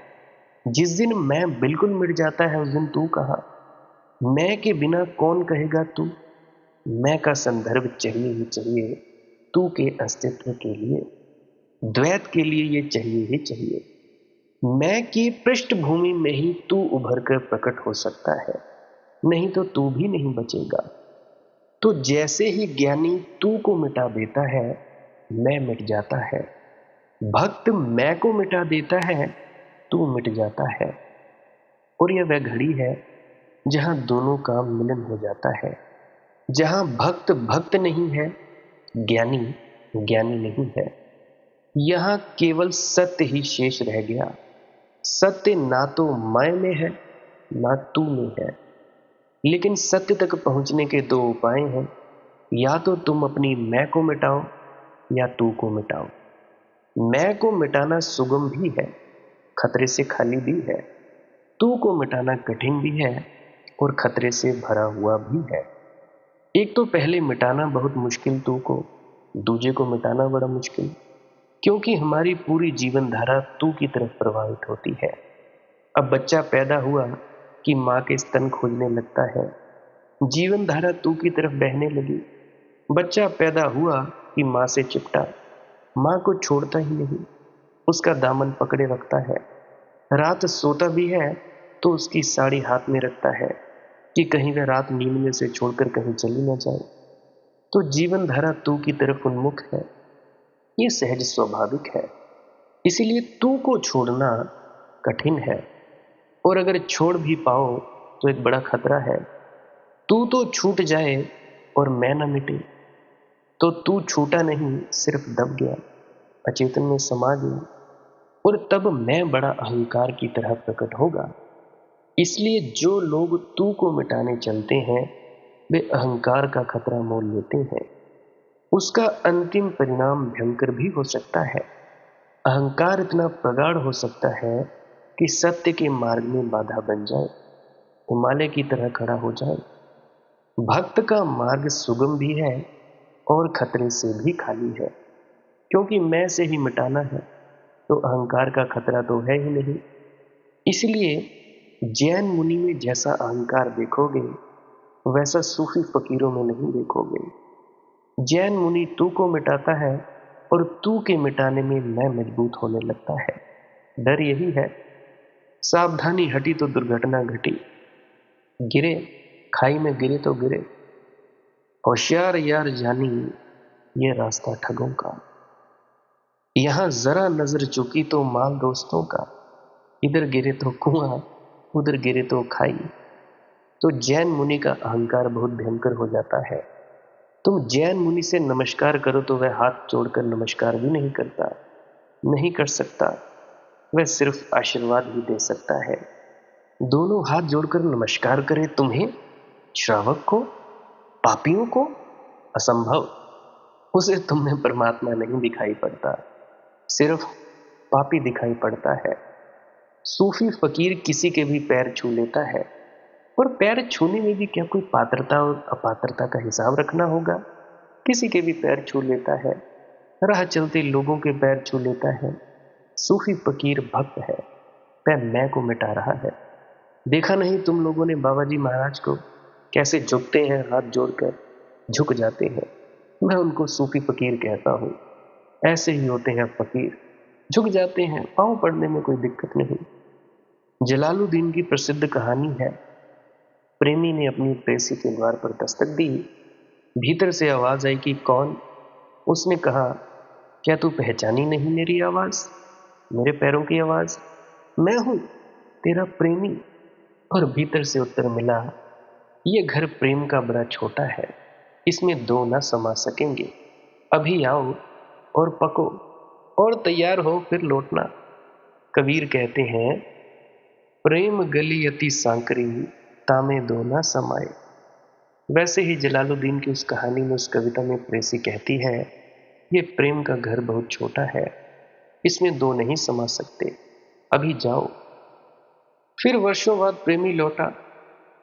जिस दिन मैं बिल्कुल मिट जाता है उस दिन तू कहां? मैं के बिना कौन कहेगा तू? मैं का संदर्भ चाहिए ही चाहिए तू के अस्तित्व के लिए, द्वैत के लिए ये चाहिए ही चाहिए। मैं की पृष्ठभूमि में ही तू उभर कर प्रकट हो सकता है, नहीं तो तू भी नहीं बचेगा। तो जैसे ही ज्ञानी तू को मिटा देता है, मैं मिट जाता है। भक्त मैं को मिटा देता है, तू मिट जाता है। और यह वह घड़ी है जहां दोनों का मिलन हो जाता है, जहां भक्त भक्त नहीं है, ज्ञानी ज्ञानी नहीं है। यहां केवल सत्य ही शेष रह गया। सत्य ना तो मैं में है, ना तू में है। लेकिन सत्य तक पहुंचने के दो उपाय हैं, या तो तुम अपनी मैं को मिटाओ या तू को मिटाओ। मैं को मिटाना सुगम भी है, खतरे से खाली भी है। तू को मिटाना कठिन भी है और खतरे से भरा हुआ भी है। एक तो पहले मिटाना बहुत मुश्किल तू को, दूजे को मिटाना बड़ा मुश्किल, क्योंकि हमारी पूरी जीवन धारा तू की तरफ प्रवाहित होती है। अब बच्चा पैदा हुआ कि माँ के स्तन खोजने लगता है, जीवन धारा तू की तरफ बहने लगी। बच्चा पैदा हुआ कि माँ से चिपटा, माँ को छोड़ता ही नहीं, उसका दामन पकड़े रखता है। रात सोता भी है तो उसकी साड़ी हाथ में रखता है कि कहीं वह रात नींद में से छोड़कर कहीं चली न जाए। तो जीवन धारा तू की तरफ उन्मुख है, ये सहज स्वाभाविक है। इसीलिए तू को छोड़ना कठिन है, और अगर छोड़ भी पाओ तो एक बड़ा खतरा है। तू तो छूट जाए और मैं न मिटे, तो तू छूटा नहीं, सिर्फ दब गया, अचेतन में समा गया, और तब मैं बड़ा अहंकार की तरह प्रकट होगा। इसलिए जो लोग तू को मिटाने चलते हैं वे अहंकार का खतरा मोल लेते हैं। उसका अंतिम परिणाम भयंकर भी हो सकता है। अहंकार इतना प्रगाढ़ हो सकता है कि सत्य के मार्ग में बाधा बन जाए, हिमालय की तरह खड़ा हो जाए। भक्त का मार्ग सुगम भी है और खतरे से भी खाली है, क्योंकि मैं से ही मिटाना है तो अहंकार का खतरा तो है ही नहीं। इसलिए जैन मुनि में जैसा अहंकार देखोगे वैसा सूफी फकीरों में नहीं देखोगे। जैन मुनि तू को मिटाता है और तू के मिटाने में मैं मजबूत होने लगता है। डर यही है, सावधानी हटी तो दुर्घटना घटी। गिरे, खाई में गिरे तो गिरे। होशियार यार जानी ये रास्ता ठगों का। यहां जरा नजर चुकी तो माल दोस्तों का। इधर गिरे तो कुआं, उधर गिरे तो खाई। तो जैन मुनि का अहंकार बहुत भयंकर हो जाता है। तुम जैन मुनि से नमस्कार करो तो वह हाथ जोड़कर नमस्कार भी नहीं करता, नहीं कर सकता। वह सिर्फ आशीर्वाद ही दे सकता है। दोनों हाथ जोड़कर नमस्कार करे तुम्हें, श्रावक को, पापियों को? असंभव। उसे तुम में परमात्मा नहीं दिखाई पड़ता, सिर्फ पापी दिखाई पड़ता है। सूफी फकीर किसी के भी पैर छू लेता है, और पैर छूने में भी क्या कोई पात्रता और अपात्रता का हिसाब रखना होगा? किसी के भी पैर छू लेता है, राह चलते लोगों के पैर छू लेता है। सूफी फकीर भक्त है, वह मैं को मिटा रहा है। देखा नहीं तुम लोगों ने बाबा जी महाराज को कैसे झुकते हैं, हाथ जोड़कर झुक जाते हैं। मैं उनको सूफी फकीर कहता हूँ। ऐसे ही होते हैं फकीर, झुक जाते हैं, पांव पड़ने में कोई दिक्कत नहीं। जलालुद्दीन की प्रसिद्ध कहानी है, प्रेमी ने अपनी प्रेसी के द्वार पर दस्तक दी। भीतर से आवाज आई कि कौन? उसने कहा, क्या तू पहचानी नहीं मेरी आवाज, मेरे पैरों की आवाज? मैं हूं तेरा प्रेमी। और भीतर से उत्तर मिला, ये घर प्रेम का बड़ा छोटा है, इसमें दो ना समा सकेंगे। अभी आओ और पको, और तैयार हो फिर लौटना। कबीर कहते हैं, प्रेम गली अति सांकरी, तामे दो ना समाए। वैसे ही जलालुद्दीन की उस कहानी में, उस कविता में प्रेसी कहती है, ये प्रेम का घर बहुत छोटा है, इसमें दो नहीं समा सकते, अभी जाओ। फिर वर्षों बाद प्रेमी लौटा,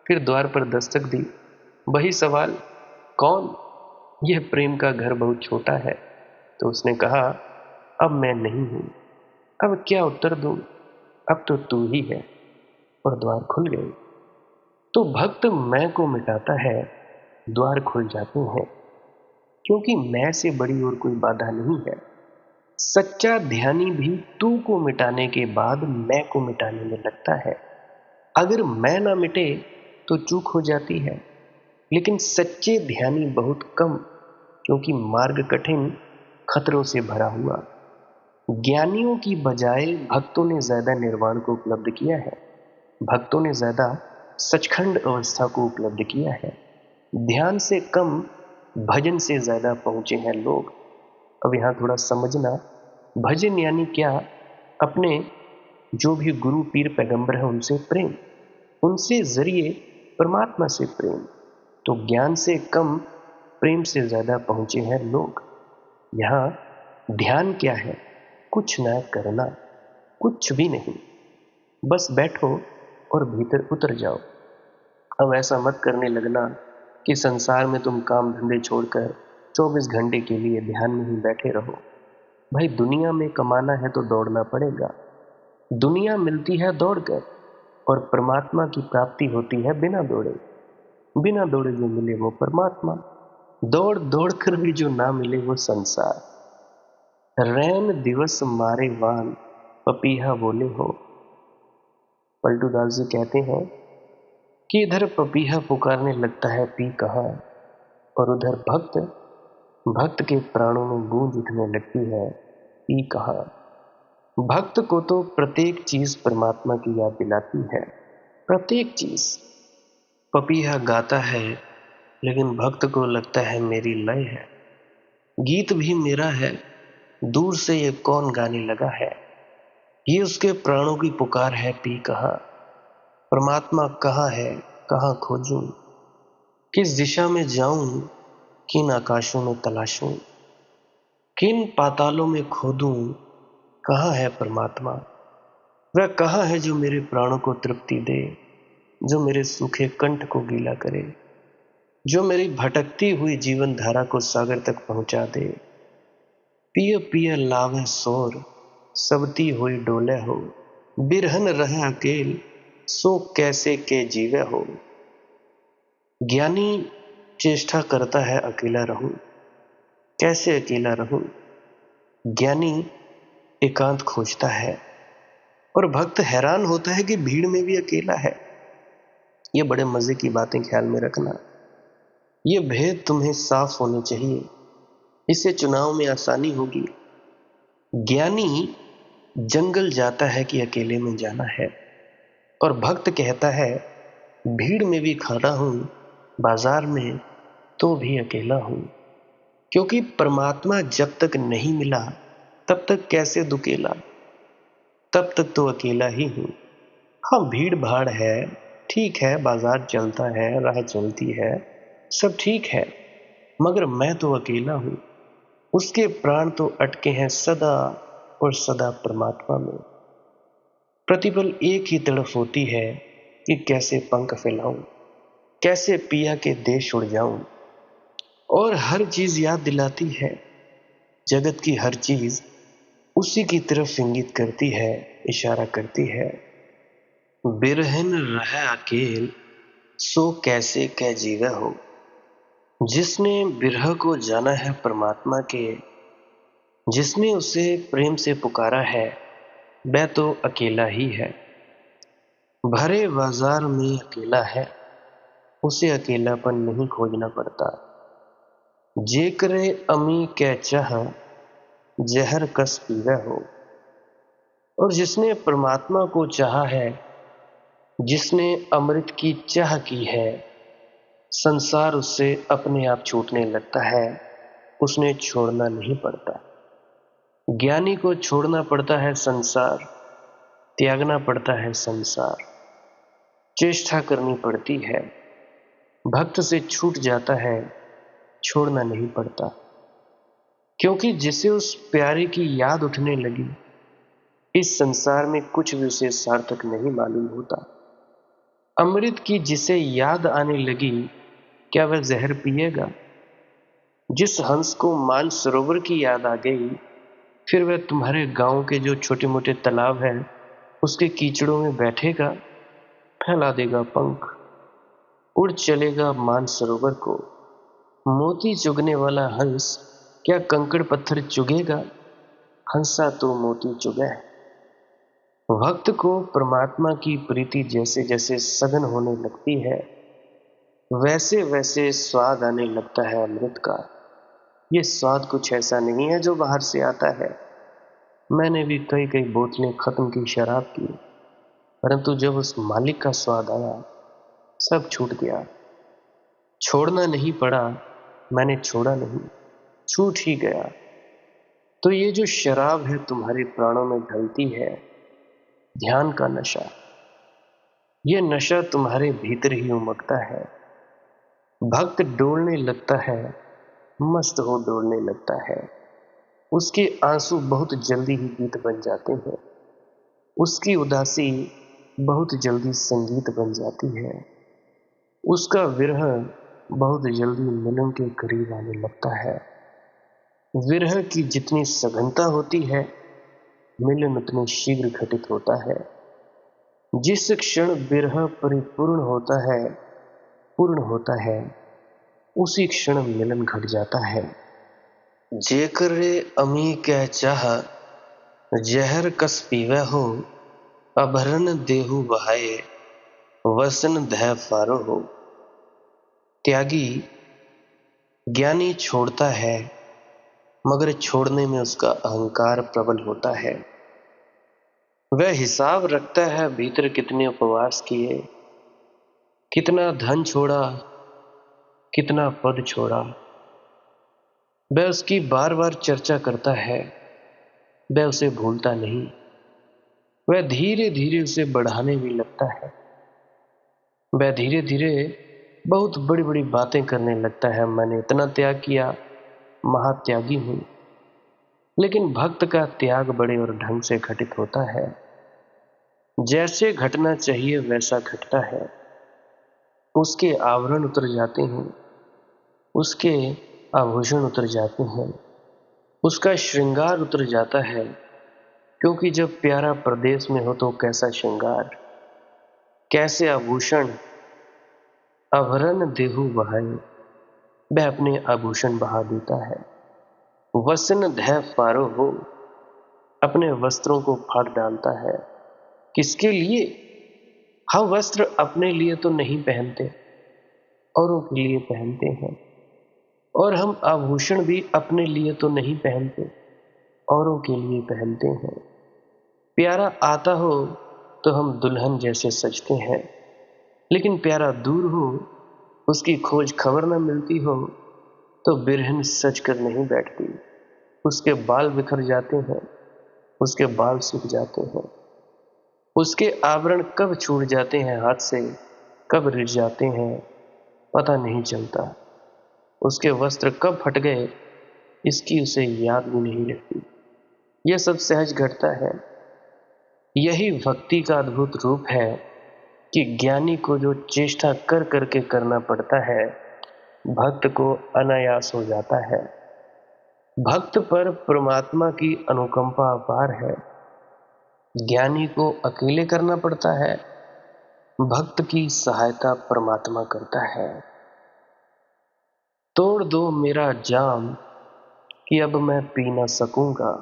फिर द्वार पर दस्तक दी। वही सवाल, कौन? यह प्रेम का घर बहुत छोटा है। तो उसने कहा, अब मैं नहीं हूं, अब क्या उत्तर दूं, अब तो तू ही है। और द्वार खुल गए। तो भक्त मैं को मिटाता है, द्वार खुल जाते हैं, क्योंकि मैं से बड़ी और कोई बाधा नहीं है। सच्चा ध्यानी भी तू को मिटाने के बाद मैं को मिटाने में लगता है। अगर मैं ना मिटे तो चूक हो जाती है, लेकिन सच्चे ध्यानी बहुत कम, क्योंकि मार्ग कठिन, खतरों से भरा हुआ। ज्ञानियों की बजाय भक्तों ने ज्यादा निर्वाण को उपलब्ध किया है, भक्तों ने ज्यादा सचखंड अवस्था को उपलब्ध किया है। ध्यान से कम, भजन से ज्यादा पहुंचे हैं लोग। अब यहां थोड़ा समझना, भजन यानी क्या? अपने जो भी गुरु पीर पैगंबर है उनसे प्रेम, उनसे जरिए परमात्मा से प्रेम। तो ज्ञान से कम, प्रेम से ज्यादा पहुंचे हैं लोग। यहां ध्यान क्या है? कुछ ना करना, कुछ भी नहीं, बस बैठो और भीतर उतर जाओ। अब ऐसा मत करने लगना कि संसार में तुम काम धंधे छोड़कर 24 घंटे के लिए ध्यान में ही बैठे रहो। भाई, दुनिया में कमाना है तो दौड़ना पड़ेगा। दुनिया मिलती है दौड़कर, और परमात्मा की प्राप्ति होती है बिना दौड़े। बिना दौड़े जो मिले वो परमात्मा, दौड़ दौड़ कर भी जो ना मिले वो संसार। रैन दिवस मारे वान, पपीहा बोले हो। पलटू दास जी कहते हैं कि इधर पपीहा पुकारने लगता है पी कहाँ, और उधर भक्त भक्त के प्राणों में गूंज उठने लगती है पी कहाँ। भक्त को तो प्रत्येक चीज परमात्मा की याद दिलाती है, प्रत्येक चीज। पपीहा गाता है, लेकिन भक्त को लगता है मेरी लय है, गीत भी मेरा है, दूर से ये कौन गाने लगा है। ये उसके प्राणों की पुकार है पी कहाँ। परमात्मा कहाँ है, कहाँ खोजूं, किस दिशा में जाऊं, किन आकाशों में तलाशूं, किन पातालों में खोदूं, कहाँ है परमात्मा। वह कहाँ है जो मेरे प्राणों को तृप्ति दे, जो मेरे सूखे कंठ को गीला करे, जो मेरी भटकती हुई जीवन धारा को सागर तक पहुंचा दे। पिय पिय लावे सोर, सबती हुई डोले हो, बिरहन रहे अकेल, सो कैसे के जीवे हो। ज्ञानी चेष्टा करता है अकेला रहूं, कैसे अकेला रहूं। ज्ञानी एकांत खोजता है, और भक्त हैरान होता है कि भीड़ में भी अकेला है। ये बड़े मजे की बातें ख्याल में रखना, ये भेद तुम्हें साफ होने चाहिए, इससे चुनाव में आसानी होगी। ज्ञानी जंगल जाता है कि अकेले में जाना है, और भक्त कहता है भीड़ में भी खड़ा हूं, बाजार में तो भी अकेला हूं। क्योंकि परमात्मा जब तक नहीं मिला तब तक कैसे दुकेला। तब तक तो अकेला ही हूँ। हाँ, भीड़ भाड़ है, ठीक है, बाजार चलता है, राह चलती है, सब ठीक है, मगर मैं तो अकेला हूँ। उसके प्राण तो अटके हैं सदा और सदा परमात्मा में। प्रतिपल एक ही तड़फ होती है कि कैसे पंख फैलाऊं, कैसे पिया के देश उड़ जाऊं। और हर चीज याद दिलाती है, जगत की हर चीज उसी की तरफ इंगित करती है, इशारा करती है। बिरहन रह अकेल, सो कैसे कह जीवा हो। जिसने बिरह को जाना है परमात्मा के, जिसने उसे प्रेम से पुकारा है, वह तो अकेला ही है। भरे बाजार में अकेला है, उसे अकेलापन नहीं खोजना पड़ता। जेकरे अमी कै चाह, जहर कस पीवा हो। और जिसने परमात्मा को चाहा है, जिसने अमृत की चाह की है, संसार उससे अपने आप छूटने लगता है, उसने छोड़ना नहीं पड़ता। ज्ञानी को छोड़ना पड़ता है संसार, त्यागना पड़ता है संसार, चेष्टा करनी पड़ती है। भक्त से छूट जाता है, छोड़ना नहीं पड़ता। क्योंकि जिसे उस प्यारे की याद उठने लगी, इस संसार में कुछ भी उसे सार्थक नहीं मालूम होता। अमृत की जिसे याद आने लगी, क्या वह जहर पिएगा? जिस हंस को मान सरोवर की याद आ गई, फिर वह तुम्हारे गांव के जो छोटे मोटे तालाब हैं, उसके कीचड़ों में बैठेगा, फैला देगा पंख, उड़ चलेगा मान सरोवर को। मोती चुगने वाला हंस क्या कंकड़ पत्थर चुगेगा? हंसा तो मोती चुगा है। भक्त को परमात्मा की प्रीति जैसे जैसे सघन होने लगती है, वैसे वैसे स्वाद आने लगता है अमृत का। ये स्वाद कुछ ऐसा नहीं है जो बाहर से आता है। मैंने भी कई कई बोतलें खत्म की शराब की, परंतु जब उस मालिक का स्वाद आया, सब छूट गया। छोड़ना नहीं पड़ा, मैंने छोड़ा नहीं, छूट ही गया। तो ये जो शराब है तुम्हारे प्राणों में ढलती है, ध्यान का नशा, ये नशा तुम्हारे भीतर ही उमगता है। भक्त डोलने लगता है, मस्त हो डोलने लगता है। उसके आंसू बहुत जल्दी ही गीत बन जाते हैं, उसकी उदासी बहुत जल्दी संगीत बन जाती है, उसका विरह बहुत जल्दी मिलन के करीब आने लगता है। विरह की जितनी सघनता होती है, मिलन उतने शीघ्र घटित होता है। जिस क्षण विरह परिपूर्ण होता है, पूर्ण होता है, उसी क्षण मिलन घट जाता है। जेकरे अमी कह चाह, जहर कस पीवा हो। अभरन देहु बहाए, वसन धै फारो हो। त्यागी, ज्ञानी छोड़ता है, मगर छोड़ने में उसका अहंकार प्रबल होता है। वह हिसाब रखता है भीतर कितने उपवास किए, कितना धन छोड़ा, कितना पद छोड़ा। वह उसकी बार बार चर्चा करता है, वह उसे भूलता नहीं। वह धीरे धीरे उसे बढ़ाने भी लगता है। वह धीरे धीरे बहुत बड़ी बड़ी बातें करने लगता है। मैंने इतना त्याग किया, महात्यागी हूं। लेकिन भक्त का त्याग बड़े और ढंग से घटित होता है। जैसे घटना चाहिए वैसा घटता है। उसके आवरण उतर जाते हैं, उसके आभूषण उतर जाते हैं, उसका श्रृंगार उतर जाता है। क्योंकि जब प्यारा प्रदेश में हो तो कैसा श्रृंगार, कैसे आभूषण। अभरन देहु बहाए, वह अपने आभूषण बहा देता है। वसन धै फारो हो, अपने वस्त्रों को फाड़ डालता है। किसके लिए? हम वस्त्र अपने लिए तो नहीं पहनते, औरों के लिए पहनते हैं। और हम आभूषण भी अपने लिए तो नहीं पहनते, औरों के लिए पहनते हैं। प्यारा आता हो तो हम दुल्हन जैसे सजते हैं, लेकिन प्यारा दूर हो, उसकी खोज खबर न मिलती हो, तो बिरहन सज कर नहीं बैठती। उसके बाल बिखर जाते हैं, उसके बाल सूख जाते हैं, उसके आवरण कब छूट जाते हैं हाथ से, कब रिझ जाते हैं पता नहीं चलता। उसके वस्त्र कब फट गए इसकी उसे याद भी नहीं रहती। यह सब सहज घटता है। यही भक्ति का अद्भुत रूप है कि ज्ञानी को जो चेष्टा कर करके करना पड़ता है, भक्त को अनायास हो जाता है। भक्त पर परमात्मा की अनुकंपा अपार है। ज्ञानी को अकेले करना पड़ता है, भक्त की सहायता परमात्मा करता है। तोड़ दो मेरा जाम कि अब मैं पी न सकूंगा।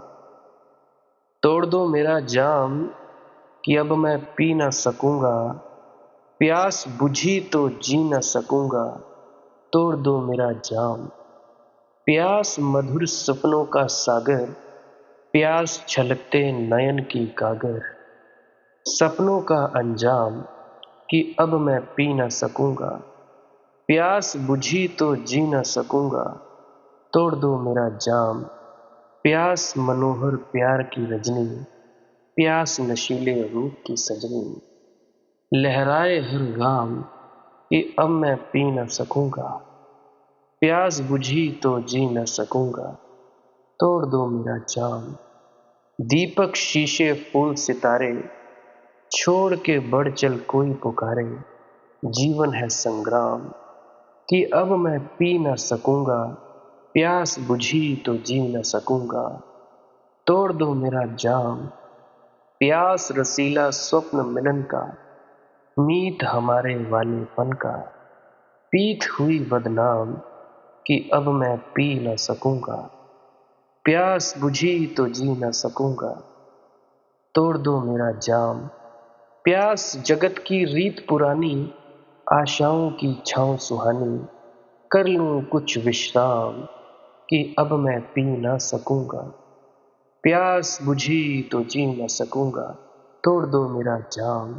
तोड़ दो मेरा जाम कि अब मैं पी न सकूंगा। प्यास बुझी तो जी न सकूंगा। तोड़ दो मेरा जाम। प्यास मधुर सपनों का सागर, प्यास छलकते नयन की कागर। सपनों का अंजाम कि अब मैं पी न सकूंगा। प्यास बुझी तो जी न सकूंगा। तोड़ दो मेरा जाम। प्यास मनोहर प्यार की रजनी, प्यास नशीले रूप की सजनी। लहराए हर गाम कि अब मैं पी न सकूंगा। प्यास बुझी तो जी न सकूंगा। तोड़ दो मेरा जाम। दीपक शीशे फूल सितारे, छोड़ के बढ़ चल कोई पुकारे। जीवन है संग्राम कि अब मैं पी न सकूंगा। प्यास बुझी तो जी न सकूंगा। तोड़ दो मेरा जाम। प्यास रसीला स्वप्न मिलन का, मीत हमारे वालेपन का। पीठ हुई बदनाम कि अब मैं पी न सकूंगा। प्यास बुझी तो जी न सकूंगा। तोड़ दो मेरा जाम। प्यास जगत की रीत पुरानी, आशाओं की छाँव सुहानी। कर लूं कुछ विश्राम कि अब मैं पी ना सकूंगा। प्यास बुझी तो जी न सकूंगा। तोड़ दो मेरा जाम।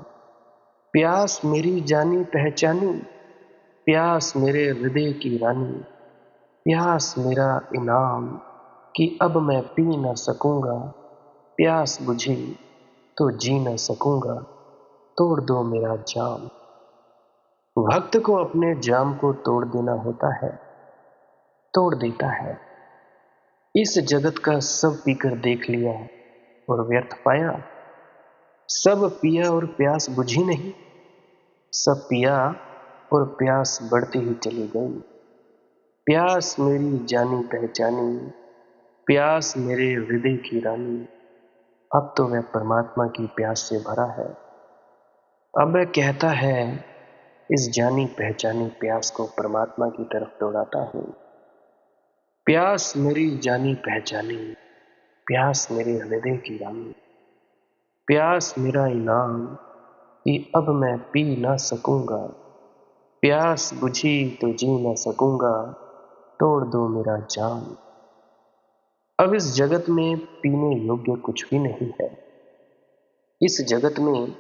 प्यास मेरी जानी पहचानी, प्यास मेरे हृदय की रानी। प्यास मेरा इनाम कि अब मैं पी न सकूंगा। प्यास बुझी तो जी न सकूंगा। तोड़ दो मेरा जाम। भक्त को अपने जाम को तोड़ देना होता है, तोड़ देता है। इस जगत का सब पीकर देख लिया और व्यर्थ पाया। सब पिया और प्यास बुझी नहीं। सब पिया और प्यास बढ़ती ही चली गई। प्यास मेरी जानी पहचानी, प्यास मेरे हृदय की रानी। अब तो वह परमात्मा की प्यास से भरा है। अब वह कहता है, इस जानी पहचानी प्यास को परमात्मा की तरफ दौड़ाता हूं। प्यास मेरी जानी पहचानी, प्यास मेरे हृदय की रानी। प्यास मेरा इनाम कि अब मैं पी ना सकूंगा। प्यास बुझी तो जी ना सकूंगा। तोड़ दो मेरा जाम। अब इस जगत में पीने योग्य कुछ भी नहीं है। इस जगत में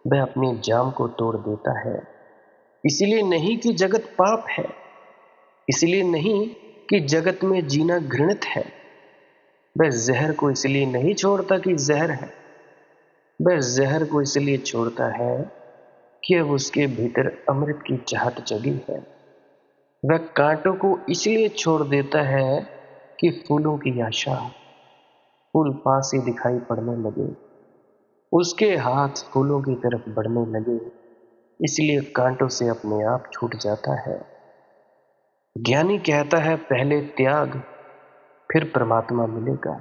वह अपने जाम को तोड़ देता है। इसलिए नहीं कि जगत पाप है, इसलिए नहीं कि जगत में जीना घृणित है। वह जहर को इसलिए नहीं छोड़ता कि जहर है। वह जहर को इसलिए छोड़ता है कि अब उसके भीतर अमृत की चाहत जगी है। वह कांटों को इसलिए छोड़ देता है कि फूलों की आशा, फूल पास ही दिखाई पड़ने लगे, उसके हाथ फूलों की तरफ बढ़ने लगे, इसलिए कांटों से अपने आप छूट जाता है। ज्ञानी कहता है पहले त्याग, फिर परमात्मा मिलेगा,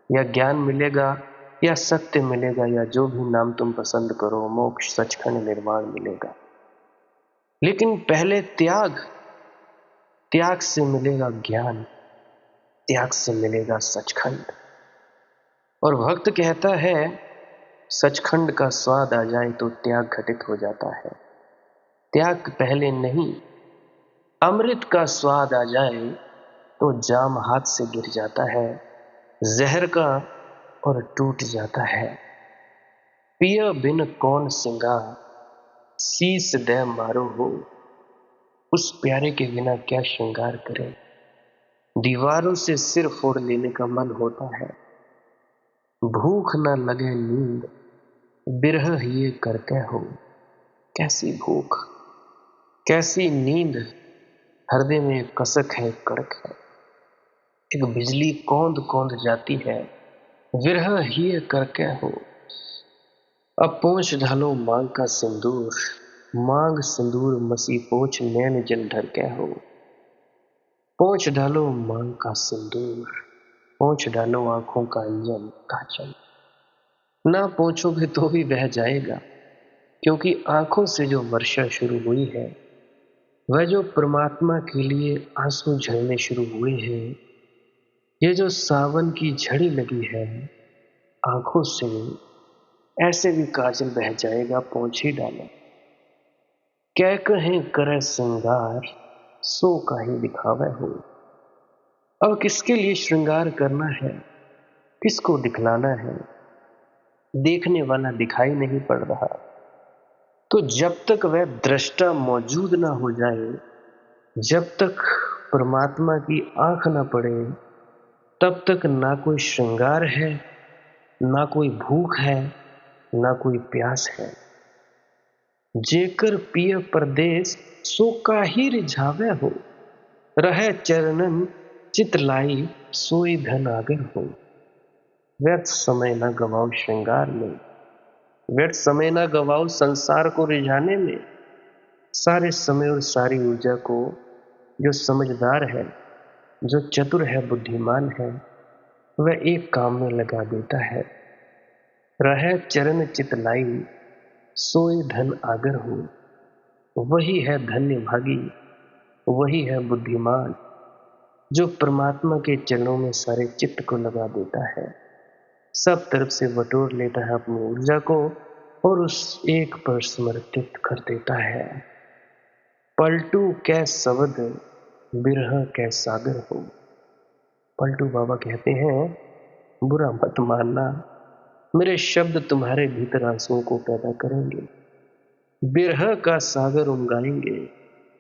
या ज्ञान मिलेगा, या सत्य मिलेगा, या जो भी नाम तुम पसंद करो, मोक्ष सचखंड निर्वाण मिलेगा। लेकिन पहले त्याग, त्याग से मिलेगा ज्ञान, त्याग से मिलेगा सचखंड। और भक्त कहता है सचखंड का स्वाद आ जाए तो त्याग घटित हो जाता है। त्याग पहले नहीं, अमृत का स्वाद आ जाए तो जाम हाथ से गिर जाता है, जहर का, और टूट जाता है। पिया बिन कौन सिंगार, शीस दे मारो हो। उस प्यारे के बिना क्या श्रृंगार करें। दीवारों से सिर फोड़ लेने का मन होता है। भूख न लगे नींद, बिरह हिये करके हो, कैसी भूख, कैसी नींद, हृदय में कसक है, कड़क है। एक बिजली कौंध कौंध जाती है, विरह हिये करके हो। अब पोंछ ढालो मांग का सिंदूर, मांग सिंदूर मसी पोछ नैन जल ढर के हो। पोंछ डालो मांग का सिंदूर, पोंछ डालो आंखों का अंजन काजल। ना पोंछोगे तो भी बह जाएगा, क्योंकि आंखों से जो वर्षा शुरू हुई है, वह जो परमात्मा के लिए आंसू झरने शुरू हुए हैं, ये जो सावन की झड़ी लगी है आंखों से, ऐसे भी काजल बह जाएगा, पोंछ ही डालो। क्या कहें करे श्रृंगार, सो काहे दिखावे हो। अब किसके लिए श्रृंगार करना है, किसको दिखलाना है, देखने वाला दिखाई नहीं पड़ रहा। तो जब तक वह दृष्टा मौजूद ना हो जाए, जब तक परमात्मा की आंख ना पड़े, तब तक ना कोई श्रृंगार है, ना कोई भूख है, ना कोई प्यास है। जेकर पिय परदेस, सो काहि रिझावे हो। रहे चरणन चित लाई, सोई धन आगर हो। व्यर्थ समय न गवाओ श्रृंगार में, व्यर्थ समय न गवाओ संसार को रिझाने में। सारे समय और सारी ऊर्जा को जो समझदार है, जो चतुर है, बुद्धिमान है, वह एक काम में लगा देता है। रहे चरण चित लाई, सोई धन आगर हो। वही है धन्य भागी, वही है बुद्धिमान, जो परमात्मा के चरणों में सारे चित्त को लगा देता है, सब तरफ से बटोर लेता है अपनी ऊर्जा को और उस एक पर समर्पित कर देता है। पलटू कै शब्द, बिरह कै सागर हो। पलटू बाबा कहते हैं, बुरा मत मानना, मेरे शब्द तुम्हारे भीतर आंसुओं को पैदा करेंगे, बिरह का सागर उमगाएंगे।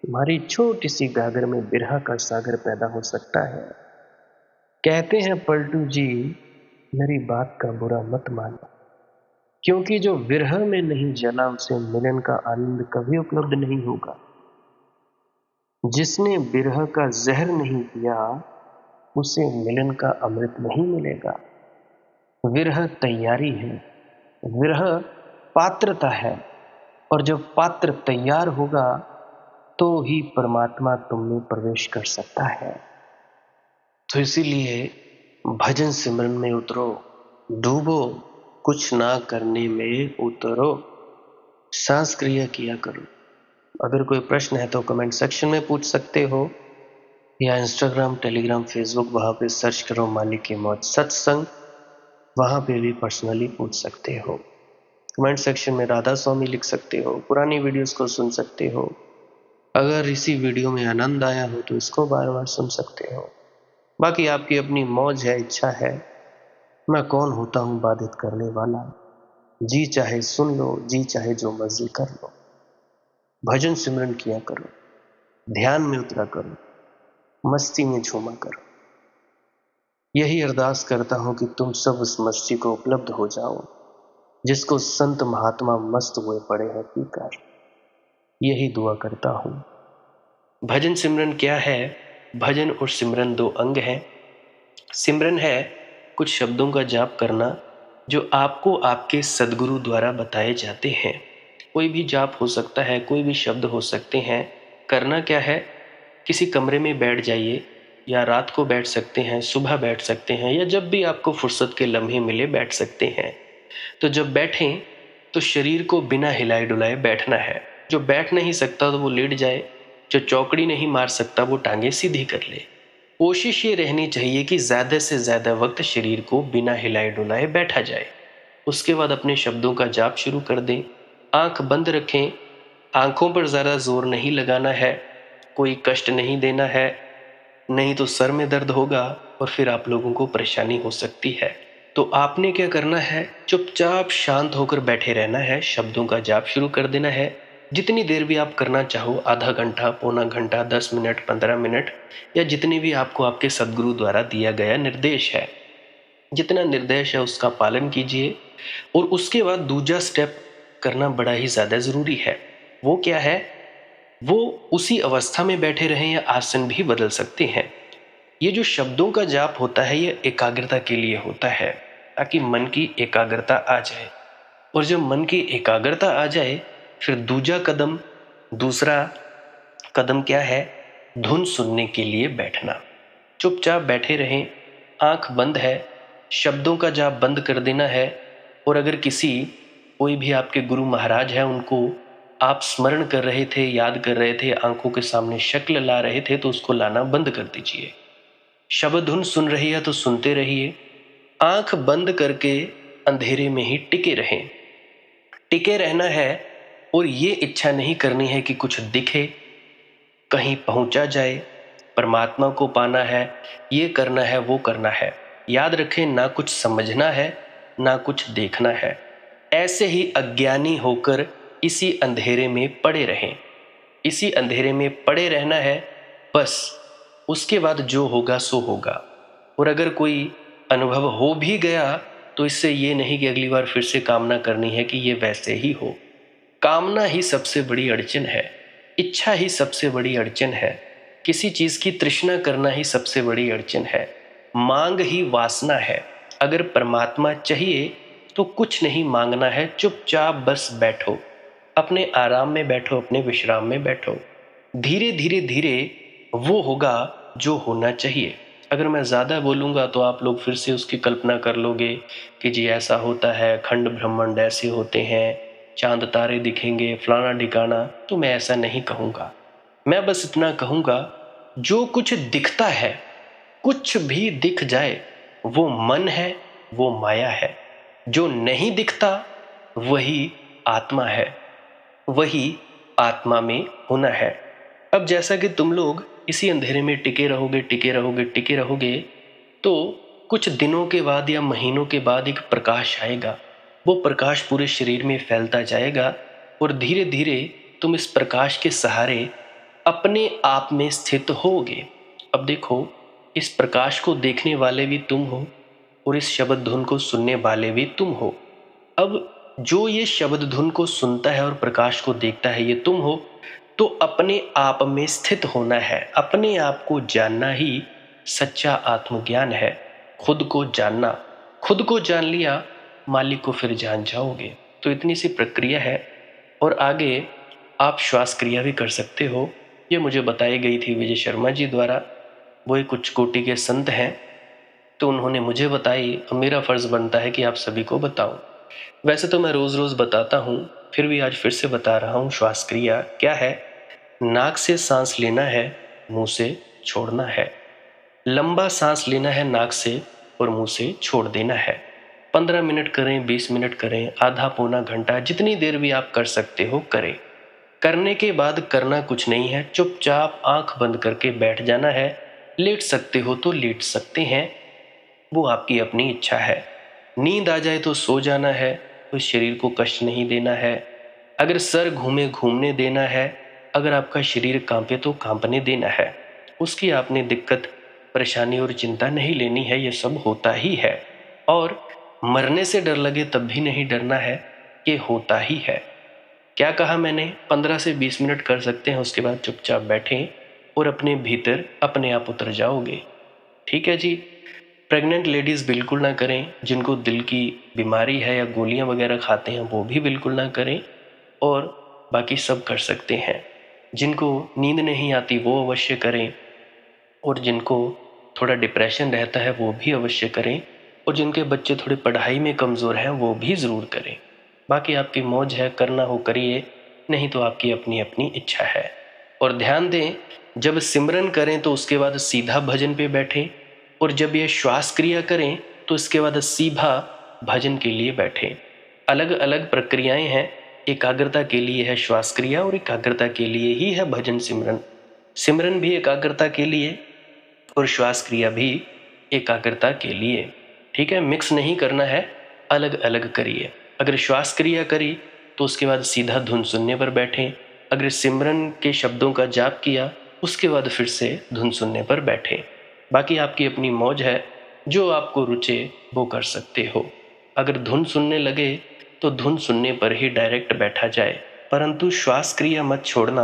तुम्हारी छोटी सी गागर में बिरह का सागर पैदा हो सकता है। कहते हैं पलटू जी, मेरी बात का बुरा मत मानना, क्योंकि जो विरह में नहीं जला उसे मिलन का आनंद कभी उपलब्ध नहीं होगा। जिसने विरह का जहर नहीं पिया, उसे मिलन का अमृत नहीं मिलेगा। विरह तैयारी है, विरह पात्रता है, और जब पात्र तैयार होगा तो ही परमात्मा तुम में प्रवेश कर सकता है। तो इसीलिए भजन सिमरन में उतरो, डूबो, कुछ ना करने में उतरो, सांस क्रिया किया करो। अगर कोई प्रश्न है तो कमेंट सेक्शन में पूछ सकते हो, या इंस्टाग्राम, टेलीग्राम, फेसबुक, वहां पे सर्च करो मालिक की मौत सत्संग, वहां पे भी पर्सनली पूछ सकते हो। कमेंट सेक्शन में राधा स्वामी लिख सकते हो, पुरानी वीडियोस को सुन सकते हो। अगर इसी वीडियो में आनंद आया हो तो इसको बार बार सुन सकते हो। बाकी आपकी अपनी मौज है, इच्छा है। मैं कौन होता हूं बाधित करने वाला। जी चाहे सुन लो, जी चाहे जो मर्जी कर लो। भजन सिमरन किया करो, ध्यान में उतरा करो, मस्ती में झूमा करो। यही अरदास करता हूं कि तुम सब उस मस्ती को उपलब्ध हो जाओ जिसको संत महात्मा मस्त हुए पड़े हैं पीकर। यही दुआ करता हूं। भजन सिमरन क्या है? भजन और सिमरन दो अंग हैं। सिमरन है कुछ शब्दों का जाप करना जो आपको आपके सद्गुरु द्वारा बताए जाते हैं। कोई भी जाप हो सकता है, कोई भी शब्द हो सकते हैं। करना क्या है? किसी कमरे में बैठ जाइए, या रात को बैठ सकते हैं, सुबह बैठ सकते हैं, या जब भी आपको फुर्सत के लम्हे मिले बैठ सकते हैं। तो जब बैठें तो शरीर को बिना हिलाए डुलाए बैठना है। जो बैठ नहीं सकता तो वो लेट जाए, जो चौकड़ी नहीं मार सकता वो टांगे सीधी कर ले। कोशिश ये रहनी चाहिए कि ज़्यादा से ज़्यादा वक्त शरीर को बिना हिलाए डुलाए बैठा जाए। उसके बाद अपने शब्दों का जाप शुरू कर दें। आंख बंद रखें, आंखों पर ज़्यादा जोर नहीं लगाना है, कोई कष्ट नहीं देना है, नहीं तो सर में दर्द होगा और फिर आप लोगों को परेशानी हो सकती है। तो आपने क्या करना है? चुपचाप शांत होकर बैठे रहना है, शब्दों का जाप शुरू कर देना है। जितनी देर भी आप करना चाहो, आधा घंटा, पौना घंटा, 10 मिनट, 15 मिनट, या जितनी भी आपको आपके सद्गुरु द्वारा दिया गया निर्देश है। जितना निर्देश है उसका पालन कीजिए। और उसके बाद दूसरा स्टेप करना बड़ा ही ज़्यादा ज़रूरी है। वो क्या है? वो उसी अवस्था में बैठे रहें या आसन भी बदल सकते हैं। ये जो शब्दों का जाप होता है ये एकाग्रता के लिए होता है, ताकि मन की एकाग्रता आ जाए। और जब मन की एकाग्रता आ जाए फिर दूसरा कदम क्या है? धुन सुनने के लिए बैठना। चुपचाप बैठे रहें, आंख बंद है, शब्दों का जाप बंद कर देना है। और अगर कोई भी आपके गुरु महाराज है उनको आप स्मरण कर रहे थे, याद कर रहे थे, आंखों के सामने शक्ल ला रहे थे, तो उसको लाना बंद कर दीजिए। शब्द धुन सुन रही है तो सुनते रहिए, आंख बंद करके अंधेरे में ही टिके रहें। टिके रहना है और ये इच्छा नहीं करनी है कि कुछ दिखे, कहीं पहुंचा जाए, परमात्मा को पाना है, ये करना है, वो करना है। याद रखें, ना कुछ समझना है, ना कुछ देखना है। ऐसे ही अज्ञानी होकर इसी अंधेरे में पड़े रहें। इसी अंधेरे में पड़े रहना है बस। उसके बाद जो होगा सो होगा। और अगर कोई अनुभव हो भी गया तो इससे ये नहीं कि अगली बार फिर से कामना करनी है कि ये वैसे ही हो। कामना ही सबसे बड़ी अड़चन है, इच्छा ही सबसे बड़ी अड़चन है, किसी चीज की तृष्णा करना ही सबसे बड़ी अड़चन है, मांग ही वासना है। अगर परमात्मा चाहिए तो कुछ नहीं मांगना है, चुपचाप बस बैठो, अपने आराम में बैठो, अपने विश्राम में बैठो। धीरे धीरे धीरे वो होगा जो होना चाहिए। अगर मैं ज़्यादा बोलूँगा तो आप लोग फिर से उसकी कल्पना कर लोगे कि जी ऐसा होता है, खंड ब्रह्मांड ऐसे होते हैं, चांद तारे दिखेंगे, फलाना ढिकाना। तो मैं ऐसा नहीं कहूँगा। मैं बस इतना कहूँगा, जो कुछ दिखता है, कुछ भी दिख जाए, वो मन है, वो माया है। जो नहीं दिखता वही आत्मा है, वही आत्मा में होना है। अब जैसा कि तुम लोग इसी अंधेरे में टिके रहोगे, टिके रहोगे, टिके रहोगे, तो कुछ दिनों के बाद या महीनों के बाद एक प्रकाश आएगा। वो प्रकाश पूरे शरीर में फैलता जाएगा और धीरे धीरे तुम इस प्रकाश के सहारे अपने आप में स्थित होगे। अब देखो, इस प्रकाश को देखने वाले भी तुम हो और इस शब्द धुन को सुनने वाले भी तुम हो। अब जो ये शब्द धुन को सुनता है और प्रकाश को देखता है, ये तुम हो। तो अपने आप में स्थित होना है, अपने आप को जानना ही सच्चा आत्मज्ञान है। खुद को जानना, खुद को जान लिया, मालिक को फिर जान जाओगे। तो इतनी सी प्रक्रिया है। और आगे आप श्वास क्रिया भी कर सकते हो। ये मुझे बताई गई थी विजय शर्मा जी द्वारा। वो एक उच्च कोटि के संत हैं, तो उन्होंने मुझे बताई और मेरा फर्ज बनता है कि आप सभी को बताऊं। वैसे तो मैं रोज रोज बताता हूं, फिर भी आज फिर से बता रहा हूं। श्वास क्रिया क्या है? नाक से सांस लेना है, मुंह से छोड़ना है। लंबा सांस लेना है नाक से और मुंह से छोड़ देना है। 15 मिनट करें, 20 मिनट करें, आधा पौना घंटा, जितनी देर भी आप कर सकते हो करें। करने के बाद करना कुछ नहीं है, चुपचाप आंख बंद करके बैठ जाना है। लेट सकते हो तो लेट सकते हैं, वो आपकी अपनी इच्छा है। नींद आ जाए तो सो जाना है, तो शरीर को कष्ट नहीं देना है। अगर सर घूमे घूमने देना है, अगर आपका शरीर कांपे तो कांपने देना है। उसकी आपने दिक्कत, परेशानी और चिंता नहीं लेनी है, ये सब होता ही है। और मरने से डर लगे तब भी नहीं डरना है, ये होता ही है। क्या कहा मैंने? 15 से 20 मिनट कर सकते हैं, उसके बाद चुपचाप बैठें और अपने भीतर अपने आप उतर जाओगे। ठीक है जी। प्रेग्नेंट लेडीज़ बिल्कुल ना करें, जिनको दिल की बीमारी है या गोलियां वगैरह खाते हैं वो भी बिल्कुल ना करें। और बाकी सब कर सकते हैं। जिनको नींद नहीं आती वो अवश्य करें, और जिनको थोड़ा डिप्रेशन रहता है वो भी अवश्य करें, और जिनके बच्चे थोड़ी पढ़ाई में कमज़ोर हैं वो भी ज़रूर करें। बाकी आपकी मौज है, करना हो करिए, नहीं तो आपकी अपनी अपनी इच्छा है। और ध्यान दें, जब सिमरन करें तो उसके बाद सीधा भजन पे बैठें, और जब ये श्वास क्रिया करें तो इसके बाद सीधा भजन के लिए बैठें। अलग अलग प्रक्रियाएं हैं। एकाग्रता के लिए है श्वास क्रिया और एकाग्रता के लिए ही है भजन सिमरन। सिमरन भी एकाग्रता के लिए और श्वास क्रिया भी एकाग्रता के लिए। ठीक है, मिक्स नहीं करना है, अलग अलग करिए। अगर श्वास क्रिया करी तो उसके बाद सीधा धुन सुनने पर बैठें। अगर सिमरन के शब्दों का जाप किया उसके बाद फिर से धुन सुनने पर बैठें। बाकी आपकी अपनी मौज है। जो आपको रुचे वो कर सकते हो। अगर धुन सुनने लगे तो धुन सुनने पर ही डायरेक्ट बैठा जाए, परंतु श्वास क्रिया मत छोड़ना,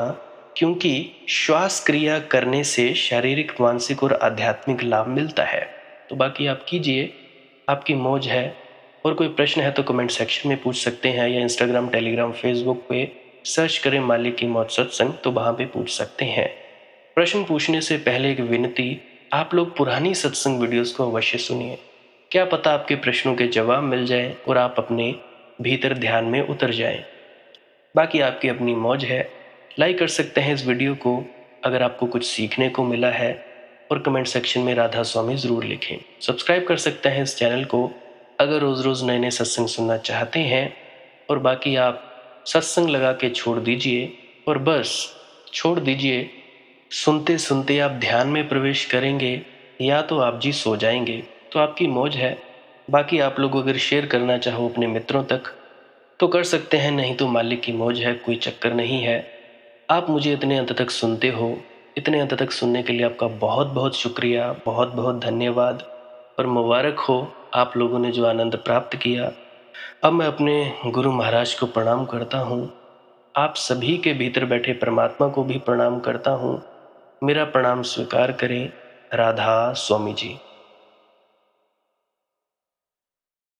क्योंकि श्वास क्रिया करने से शारीरिक, मानसिक और आध्यात्मिक लाभ मिलता है। तो बाकी आप कीजिए, आपकी मौज है। और कोई प्रश्न है तो कमेंट सेक्शन में पूछ सकते हैं, या इंस्टाग्राम, टेलीग्राम, फेसबुक पे सर्च करें मालिक की मौज सत्संग, तो वहाँ पे पूछ सकते हैं। प्रश्न पूछने से पहले एक विनती, आप लोग पुरानी सत्संग वीडियोस को अवश्य सुनिए। क्या पता आपके प्रश्नों के जवाब मिल जाए और आप अपने भीतर ध्यान में उतर जाएं। बाकी आपकी अपनी मौज है। लाइक कर सकते हैं इस वीडियो को अगर आपको कुछ सीखने को मिला है, और कमेंट सेक्शन में राधा स्वामी ज़रूर लिखें। सब्सक्राइब कर सकते हैं इस चैनल को अगर रोज़ रोज़ नए नए सत्संग सुनना चाहते हैं। और बाकी आप सत्संग लगा के छोड़ दीजिए, और बस छोड़ दीजिए। सुनते सुनते आप ध्यान में प्रवेश करेंगे, या तो आप जी सो जाएंगे, तो आपकी मौज है। बाकी आप लोग अगर शेयर करना चाहो अपने मित्रों तक तो कर सकते हैं, नहीं तो मालिक की मौज है, कोई चक्कर नहीं है। आप मुझे इतने अंत तक सुनते हो, इतने अंत तक सुनने के लिए आपका बहुत बहुत शुक्रिया, बहुत बहुत धन्यवाद। और मुबारक हो आप लोगों ने जो आनंद प्राप्त किया। अब मैं अपने गुरु महाराज को प्रणाम करता हूँ। आप सभी के भीतर बैठे परमात्मा को भी प्रणाम करता हूँ। मेरा प्रणाम स्वीकार करें। राधा स्वामी जी।